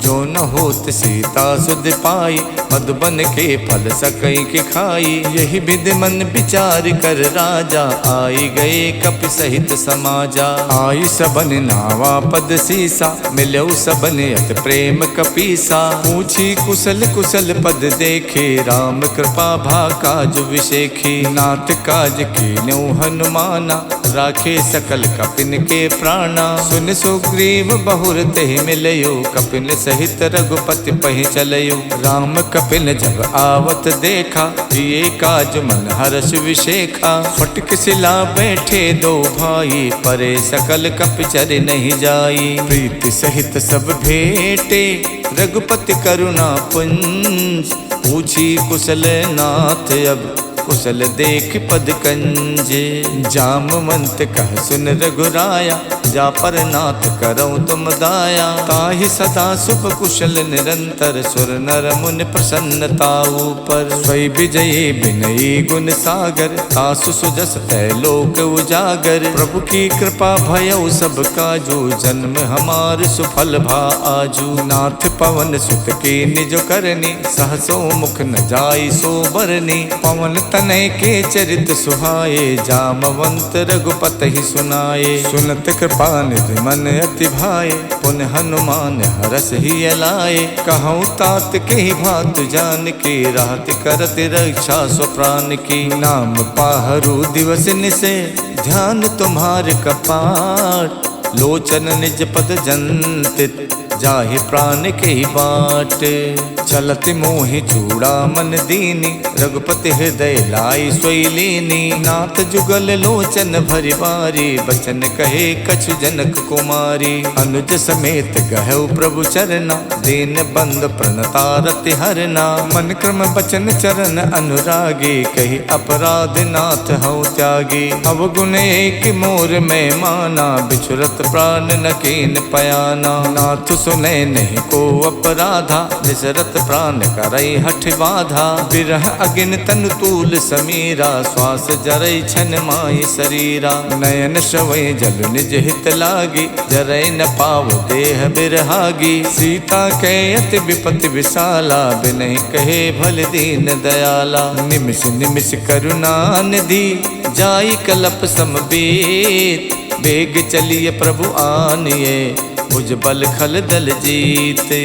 जो न होत सीता सुध पाई, मधुबन के फल सकई के खाई। यही विध मन विचार कर राजा, आई गए कपि सहित समाजा। आई सबन नावा पद सीसा, मिलऊ सबन अत प्रेम कपीसा। पूछी कुशल कुशल पद देखे, राम कृपा भा काज विशेखी। नाथ काज कीन्यौ हनुमाना, राखे सकल कपिन के प्राणा। सुन सुग्रीव बहुर तेहि मिलयो, कपिन सहित रघुपति पहि चलयो। राम कपिन जब आवत देखा, ये काज मन हर्ष विशेखा। फटक सिला बैठे दो भाई, परे सकल कपिचर नहीं जाई। प्रीति सहित सब भेटे, रघुपति करुणा पुंज। पूछी कुशल नाथ अब, कुशल देख पद कंजे। जामवंत कह सुन रघुराया, जा पर नाथ करऊं तुम दाया। ताहि सदा शुभ कुशल निरंतर, सुर नर मुनि प्रसन्नता ऊपर। स्वै विजयी विनयी गुण सागर, तासु सुजस तैलोक उजागर। प्रभु की कृपा भयउ सब काजू, जन्म हमार सुफल भा आजू। नाथ पवन सुत की निज करनी, सहसो मुख न जाई सो बरनी। पवन तनय के चरित सुहाए, जामवंत रघुपति सुनाए। सुनत कृपा निधि मन अति भाए, पुन हनुमान हरष ही अलाए। कहूँ तात के ही भात जान के, राहत करत रक्षा स्व प्राण की। नाम पाहरू दिवस निसे, ध्यान तुम्हार कपाट। लोचन निज पद जंतित, जाहि प्राण के ही बाट। चलत मोहि चूड़ा मन दीनी, रघुपति हृदय लाई सोई लीनी। नाथ जुगल लोचन भरि बारी, बचन कहे कछु जनक कुमारी। अनुज समेत गहु प्रभु चरना, दीन बंद प्रणतारति हरना। मन क्रम बचन चरण अनुरागी, कही अपराध नाथ हऊ त्यागी। अवगुण एक मोर में माना, बिछुरत प्राण न कीन पयाना। नाथ सुने नहीं को अपराधा, निसरत प्राण करई हठ बाधा। बिरह अगिन तनु तूल समीरा, श्वास जरई छन माई शरीरा। नयन श्रवै जल निज हित लागी, जरई न पाव देह बिरहागी। सीता के अति विपति विशाला, बिनहि कहे भल दीन दयाला। निमिष निमिष करुणा निधि, जाई कलप समबीत। बेग चलिए प्रभु आनिए, भुज बल खल दल जीते।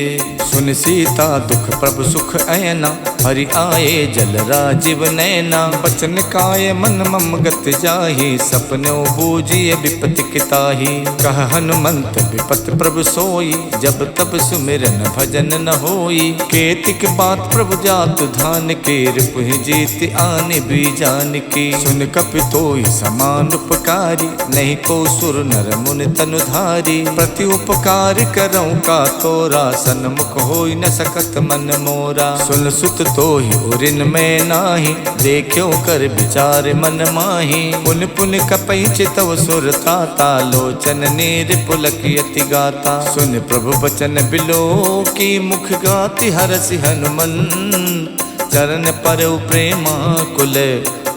सुन सीता दुख प्रभु सुख ऐना, हरि आए जल राजीव नैना। बचन काय मन मम गत जाहि, सपनो बूझिए विपति किताहि। कह हनुमंत विपत प्रभु सोई, जब तब सुमिरन भजन न होई। केतिक बात प्रभु जात धान के, रिपुहि जीत आने बीजान की। सुन कपि तोई समान उपकारी, नहीं को सुर नर मुनि तनुधारी। प्रति उपकार करऊं का तोरा, सन्मुख होई न सकत मन मोरा। सुन सुत तोहि उरिन में नाही, देखियो कर विचार मन माही। पुन पुन कपई चितव सुर ताता, लोचन नीर पुलक यति गाता। सुन प्रभु बचन बिलो की, मुख गाति हरसि हनुमंत। चरण परउ प्रेमा कुल,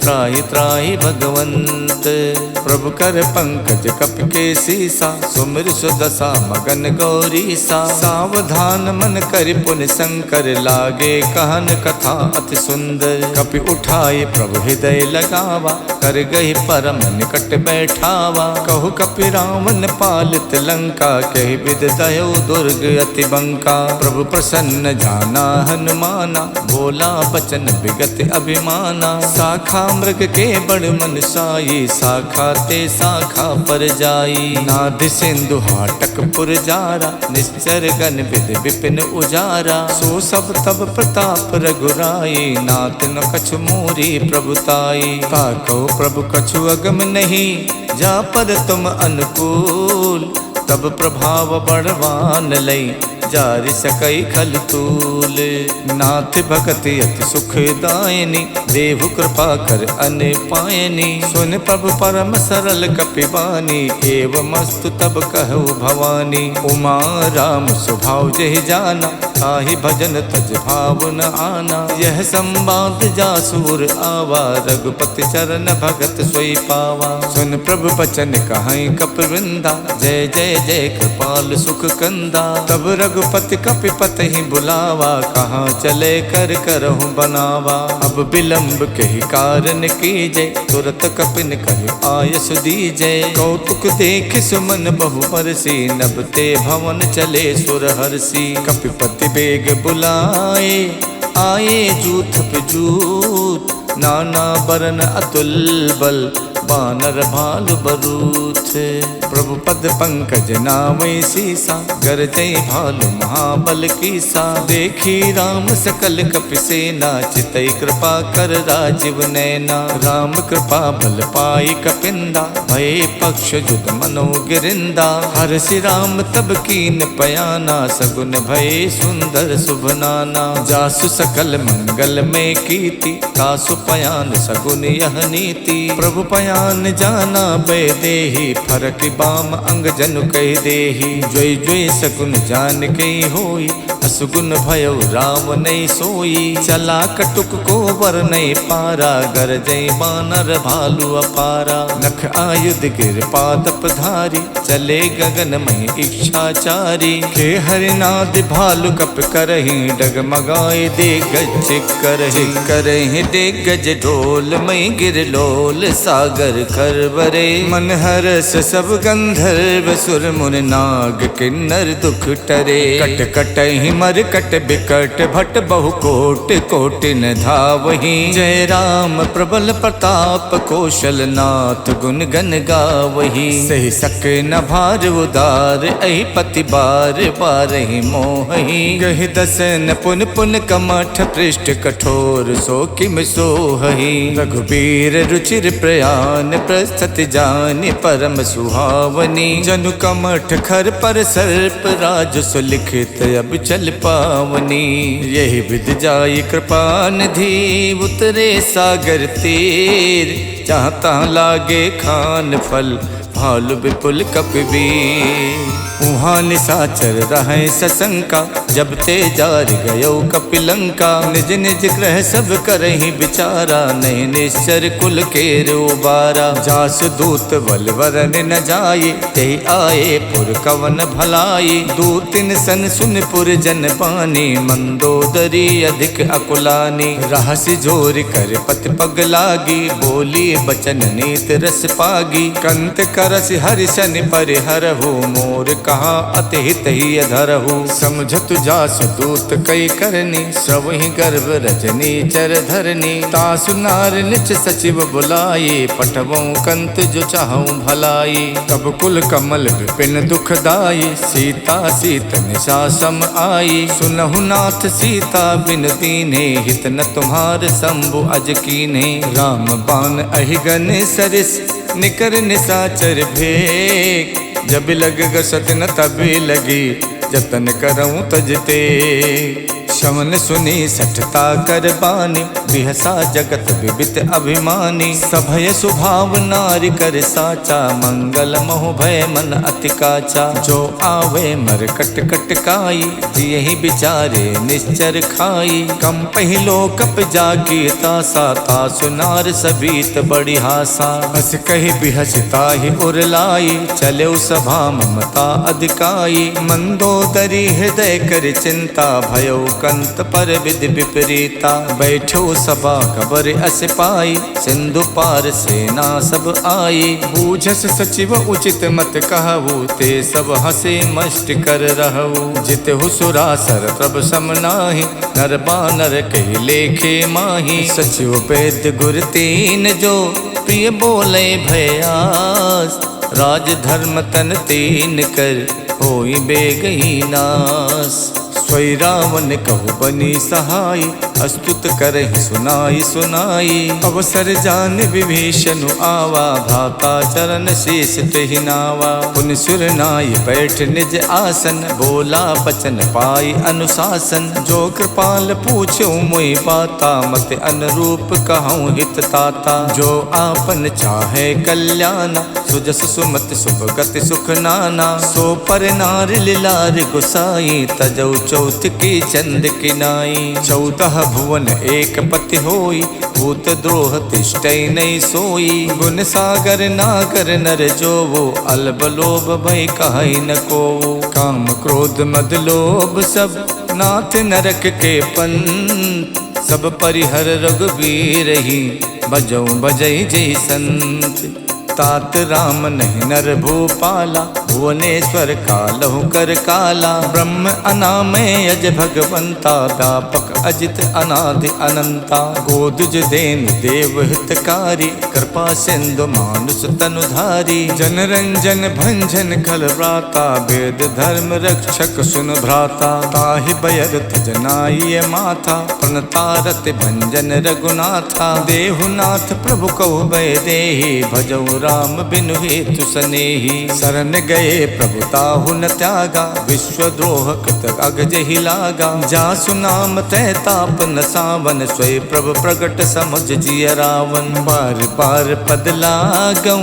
त्राहि त्राहि भगवंत। प्रभु कर पंकज कप के सीसा, सुमिर सुदशा मगन गौरीसा। सावधान मन कर पुन शंकर, लागे कहन कथा अति सुंदर। कपि उठाए प्रभु हृदय लगावा, कर गहि परम निकट बैठावा। कहु कपि रावण पालित लंका, कहि विद दयो दुर्ग अति बंका। प्रभु प्रसन्न जाना हनुमाना, बोला बचन विगत अभिमाना। शाखा मृग के बड़ मन साई, शाखा ते शाखा पर जाई। नाद सिंधु हाटक पुर जारा, निश्चर गण विद विपिन उजारा। सो सब तब प्रताप रघुराई, नाथ न कछु मोरी प्रभुताई। ताको प्रभु कछु अगम नहीं, जा पर तुम अनुकूल। तब प्रभाव बड़वान लई, जारि सकई खल तूल। नाथ भगति अति सुखदायिनी, देहु कृपा कर अन पायनी। सुन प्रभु परम सरल कपिबानी, एवमस्तु तब कहु भवानी। उमा राम स्वभाव जहि जाना, ताहि भजन तज भाव न आना। यह संवाद जासुर आवा, रघुपति चरण भगत सोई पावा। सुन प्रभु बचन कहाई कपिवृंदा, जय जय जय कृपाल सुख कंदा। तब रघुपति कपिपति ही बुलावा, कहाँ चले कर करहु बनावा। अब विलंब कही कारण कीजय, तुरत कपिन कहि आयस दीजय। कौतुक देख सुमन बहु बरसी, नभ ते भवन चले सुर हरसी। कपिपति बेग बुलाए, आए जूथ पे जूथ। नाना बरन अतुल बल, बानर भालु बरूथ। प्रभु पद पंकज नावै सीसा, गरजै भालु महाबल कीसा। देखी राम सकल कपिसेना, चितै कृपा कर राजीव नैना। राम कृपा बल पाई कपिंदा, भये पक्ष जुद मनो गिरिंदा। हर्षि राम तब कीन पयाना, सगुन भये सुंदर शुभ नाना। जासु सकल मंगल में कीति, तासु पयान सगुन यह नीति। प्रभु पयान जाना बै देहि, फरक बाम अंग जनु कह देहि। जोई जोई सगुन जान के होई, असुगुन भयो राम नहीं सोई। चला कटुक को वर नहीं पारा, गरजै बानर भालु अपारा। नख आयुध गिर पादप धारी, चले गगन में इच्छाचारी। के हरिनाद भालु कप करहि, डगमगाए दे गज करहि। करहि दे गज ढोल मई गिर लोल, सागर खरबरे। मन हरस सब गंधर्व सुर मुन नाग, किन्नर दुख टरे। कट कटहि मर कट बिकट, भट बहु कोट कोट न धावहि। जय राम प्रबल प्रताप, कौशल नाथ गुण गन गावहि। सही सक न भार उदार, अहि पति बार बारहि मोहि। गहि दसन पुन पुन कमठ, पृष्ठ कठोर सो किम सोहहि। रघुबीर रुचिर प्रयान, प्रस्तुत जानि परम सुहावनी। जनु कमठ खर पर सर्प, राज सुलिखित अब चल पावनी। यही विध जाई कृपा निधि, उतरे सागर तीर। जहाँ तहाँ लागे खान फल, भालु विपुल कपिवीर। उहाँ निशाचर रहे सशंका, जब ते जार गयो कपिलंका। निज निज ग्रह सब करहि विचारा, नहीं निश्चर कुल के रोबारा। जास दूत बल वरन न जाये, ते आए पुर कवन भलाई। दूतिन सन सुन पुर जन पानी, मंदोदरी अधिक अकुलानी। रहस्य जोर कर पति पग लागी, बोली बचन नीत रस पागी। कंत करस हरिशन परिहरहु, मोर कहा अति हित ही अधरहु। समझत जासु दूत कई करनी, श्रवहि गर्भ रजनी चर धरनी। तासु नार निच सचिव बुलाए, पठवों कंत जो चाहूं भलाई। तब कुल कमल विपिन दुखदाई, सीता सीत निशा सम आई। सुनहु नाथ सीता बिन दीन्हे, हित न तुम्हार शंभु अज कीन्हे। राम बाण अहिगन सरिस, निकर निशाचर भेक। जब लग गसत न तभी लगी, जतन करऊं तजते। शमन सुनी सठता कर बानी, बिहसा जगत विबित अभिमानी। सभय सुभाव नारी कर साचा, मंगल मोह भय मन अति काचा। जो आवे मर कट कट काई, जियहि विचारे निश्चर खाई। कम पहिलो कप जागी तासा, तासु नार सबीत बड़ी हासा। हस कही बिहसता ही उरलाई, चले सभा ममता अधिकाई। मंदोदरी हृदय कर चिंता, भयो कंत पर विधि विपरीता। बैठो सभा खबर अस पाई, सिंधु पार सेना सब आई। बूझस सचिव उचित मत कहु, ते सब हसे मष्ट कर रहु। जितहु सुरासर तब सम नाही, नर बानर कहि लेखे माही। सचिव वैद्य गुर तीन जो, प्रिय बोले भयास। राज धर्म तन तीन कर, होई बेगही नास। सोई रावण कहु बनी सहाय, अस्तुत करहि सुनाई सुनाई। अवसर जान विभीषण आवा, भ्राता चरण शीस तेहि नावा। पुनि सुर नाई बैठ निज आसन, बोला बचन पाई अनुशासन। जो कृपाल पूछो मोहि बाता, मत अनुरूप कहूँ हित ताता। जो आपन चाहे कल्याण, सुजस सुमति शुभ गति सुख नाना। सो पर नार लिलार गुसाई, तजौ चौथ की चंद की नाई। 14 भुवन एक पति होई, भूत द्रोह तिष्ठै नहीं सोई। गुण सागर नागर नर जो वो, अलब लोभ भय कहै न को। काम क्रोध मद लोभ सब, नाथ नरक के पंथ। सब परिहर रघुबीर ही, बजौ बजै जय संत। तात राम नहीं नर भूपाला, भुवनेश्वर कालहु कर काला। ब्रह्म अनामय अज भगवंता, व्यापक अजित अनादि अनंता। गोदुज देन देव हितकारी, कृपा सिंधु मानुष तनुधारी। जन रंजन भंजन खल व्राता, वेद धर्म रक्षक सुन भ्राता। ताहि बयरथ जनाइय माथा, प्रणतारत भंजन रघुनाथा। देहुनाथ प्रभु कहु भय देहि, भजौ राम बिनु हेतु सनेही। शरण गए प्रभु ताहु न त्यागा, विश्वद्रोह कृत अगजहि लागा। जासु नाम तै ताप न सावन, स्वयं प्रभु प्रगट समुझ जिय रावण। बार बार पद लागऊं,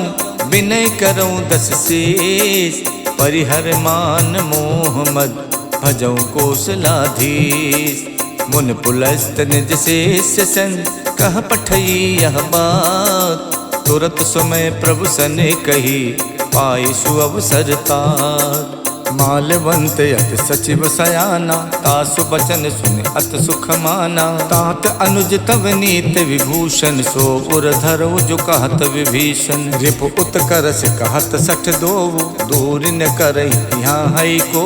विनय करऊं दस शीस। परिहर मान मोह मद, भजऊं कौशलाधीश। मुन पुलस्त निज शेष सन, कह पठई यह बात। तुरत समय प्रभु सने कही, पाई सुअवसर तात। मालवंत अति सचिव सयाना, तासु बचन सुन अत सुख माना। तात अनुज तव नीत विभूषण, सो उर धरऊ जो कहत विभीषण। रिपु उत्कर्ष कहत 62, दूर न करहि यहाँ है को।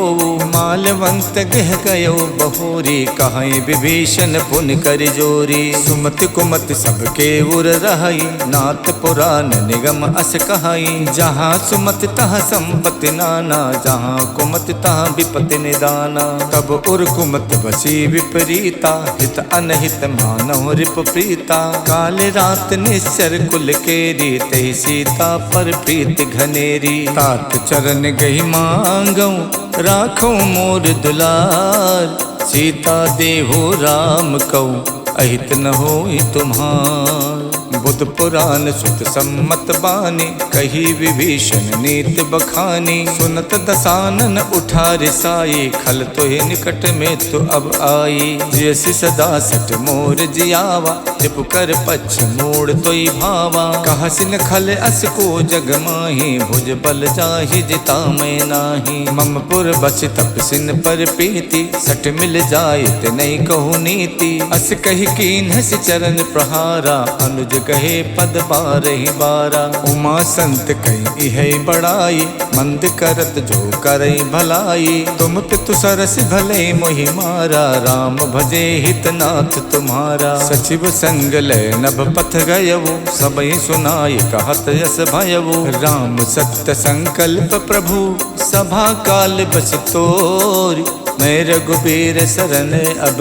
मालवंत गह गयो बहोरी, कहीं विभीषण पुन कर जोरी। सुमति कुमति सबके उर रहई, नाथ पुराण निगम अस कहई। जहाँ सुमति तहाँ संपत्ति नाना, जहाँ कुमति तहाँ विपत्ति निदाना। तब उर कुमति बसी विपरीता, हित अनहित मानव रिप प्रीता। काले रात निश्चर कुल केरी, तहि सीता पर प्रीति घनेरी। तात चरण गही मांगऊं, राखो मोर दुलार। सीता देहो राम कहूँ, अहित न होई तुम्हार। बुध पुराण सुत सम्मत बानी, कही विभीषण नीत बखानी। सुनत दसानन उठा रिसाई, खल तोहि निकट में तो अब आई। जैसी सदा सट मोर जियावा, रिपु कर पक्ष मोड़ तोई भावा। कहसिन खल अस को जग माही, भुज बल जाहि जिता मैं नाही। मम पुर बस तपसिन पर प्रीति, सट मिल जाय ते नहीं कहु नीति। अस कही कीन हस चरण प्रहारा, अनुज कहे पद बारहि बारा। उमा संत कही इह बड़ाई, मंद करत जो करई भलाई। तुम पितु सरस भले मोहि मारा, राम भजे हितनाथ तुम्हारा। सचिव संग लय नभ पथ गयवो, सबई सुनाई कहत यस भयवो। राम सत्य संकल्प प्रभु, सभा काल बस तोरी। मैं रघुबीर शरण अब,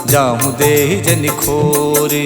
जाहूँ देहि जनि खोरी।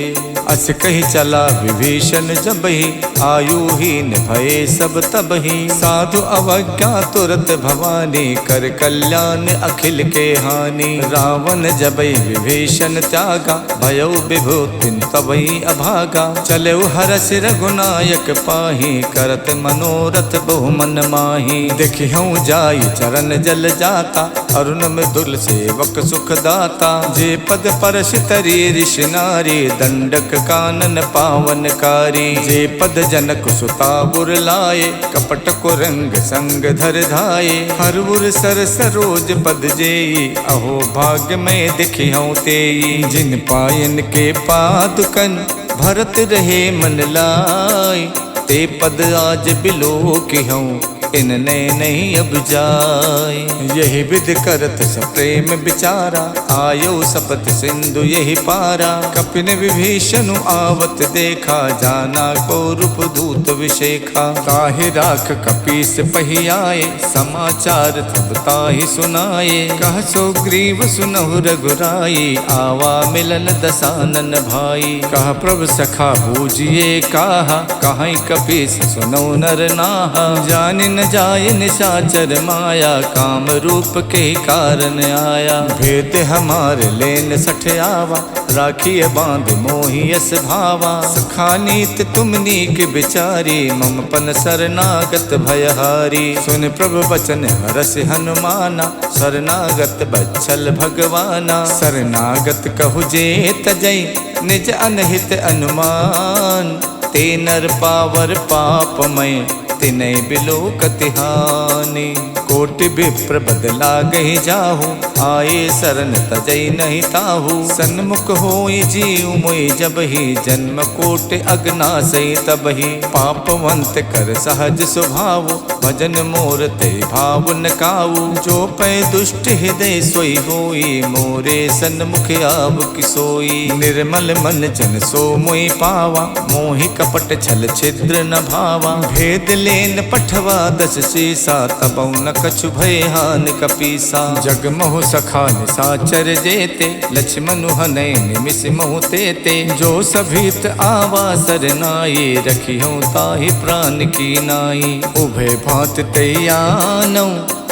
अस कही चला विभीषण जबहि, आयुहीन भये सब तबहि। साधु अवज्ञा तुरत भवानी, कर कल्याण अखिल के हानि। रावण जबहि विभीषण त्यागा, भयउ विभूतिन तबहि अभागा। चलऊ हरष रघुनायक पाहि, करत मनोरथ बहु मन माहि। देखिहऊँ जाई चरण जल जाता, अरुण मृदुल सेवक सुख दाता। जे पद परश तरी ऋषि नारी, दंडक कानन पावनकारी। जे पद जनक सुता बुर लाए, कपट को रंग संग धर धाये। हर उर सर सरोज पद जेई, अहो भाग्य में दिखिहऊँ तेई। जिन पायन के पादुकन, भरत रहे मन लाई। ते पद आज बिलो किहऊँ, इनने नहीं अब जाय। यही विधि करत सप्रेम विचारा, आयो सपत सिंधु यही पारा। कपिन विभीषण आवत देखा, जाना को रूप दूत विशेखा। ताहि राख कपीस पही आए, समाचार तब ताहि सुनाए। कह सुग्रीव सुनहु रघुराई, आवा मिलन दसानन भाई। कह प्रभु सखा बूझिए काहा, कहीं कपीस सुनो नर नाहा। जान न जाय निशाचर माया, काम रूप के कारण आया। भेद हमारे लेन सठ आवा, राखिए बांध मोहि यस भावा। सखा नीत तुम नीक विचारी, मम पन शरणागत भयहारी। सुन प्रभु बचन हरस हनुमाना, शरणागत बच्छल भगवाना। शरणागत कहु जे तजै, निज अनहित अनुमान। ते नर पावर पापमय, तिनै बिलो कतिहानि। कोटि विप्र बदला गहि जाहु, आए शरण तजै नहीं ताहु। सन्मुख होई जीव मोहि जबहि, जन्म कोटि अगनासै तबहि। पापवंत कर सहज स्वभाव, भजन मोर ते भाव न काऊ। जो पै दुष्ट हृदय सोई होई, मोरे सन्मुख आव किसोई। निर्मल मन जन सो मोहि पावा, मोहि कपट छल छिद्र न भावा। भेद लेन पठवा दस शीसा, तबौ न कछु भय हानि कपीसा। जग मोह सखा निशाचर जेते, लक्ष्मण हनै निमिष मोह तेते। जो सभीत आवा सरनाई, रखियो ताहि प्राण की नाई। उभय भांत तैयानौ,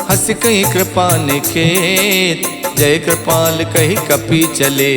हस कहि कृपा निकेत। जय कृपाल कहि कपि चले,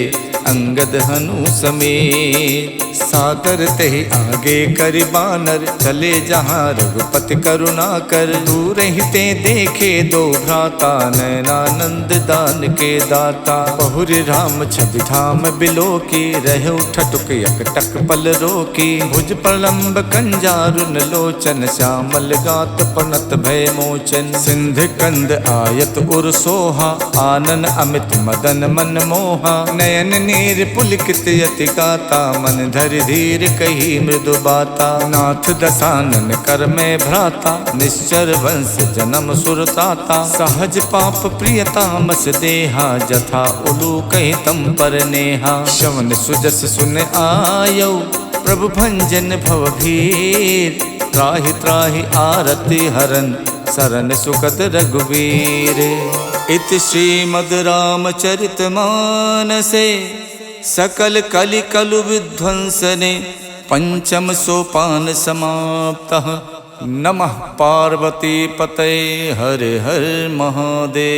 अंगद हनु समेत। सादर तेहि आगे करि बानर, चले जहाँ रघुपति करुणा कर। दूर ही ते देखे दो भ्राता, नैनानंद दान के दाता। बहुरि राम छवि धाम बिलो की, रहे ठटुक यकटक पल रोकी। भुज प्रलंब कंजारुन लोचन, श्यामल गात पनत भय मोचन। सिंध कंद आयत उर सोहा, आनन अमित मदन मन मोहा। नयन नीर पुलकित यति गाता, मन धरि धीर कही मृदु बाता। नाथ दसानन कर में भ्राता, निश्चर वंश जन्म सुरताता। सहज पाप प्रियतामस देहा, जथा उलू कही तम पर नेहा। श्रवण सुजस सुन आयो, प्रभु भंजन भव भीर। त्राहि त्राहि आरति हरन, शरण सुखद रघुवीर। इति श्रीमद् रामचरित मानसे, सकल कलि कलु विध्वंसने। पंचम सोपान समाप्तः। नमः पार्वती पतये, हर हर महादेव।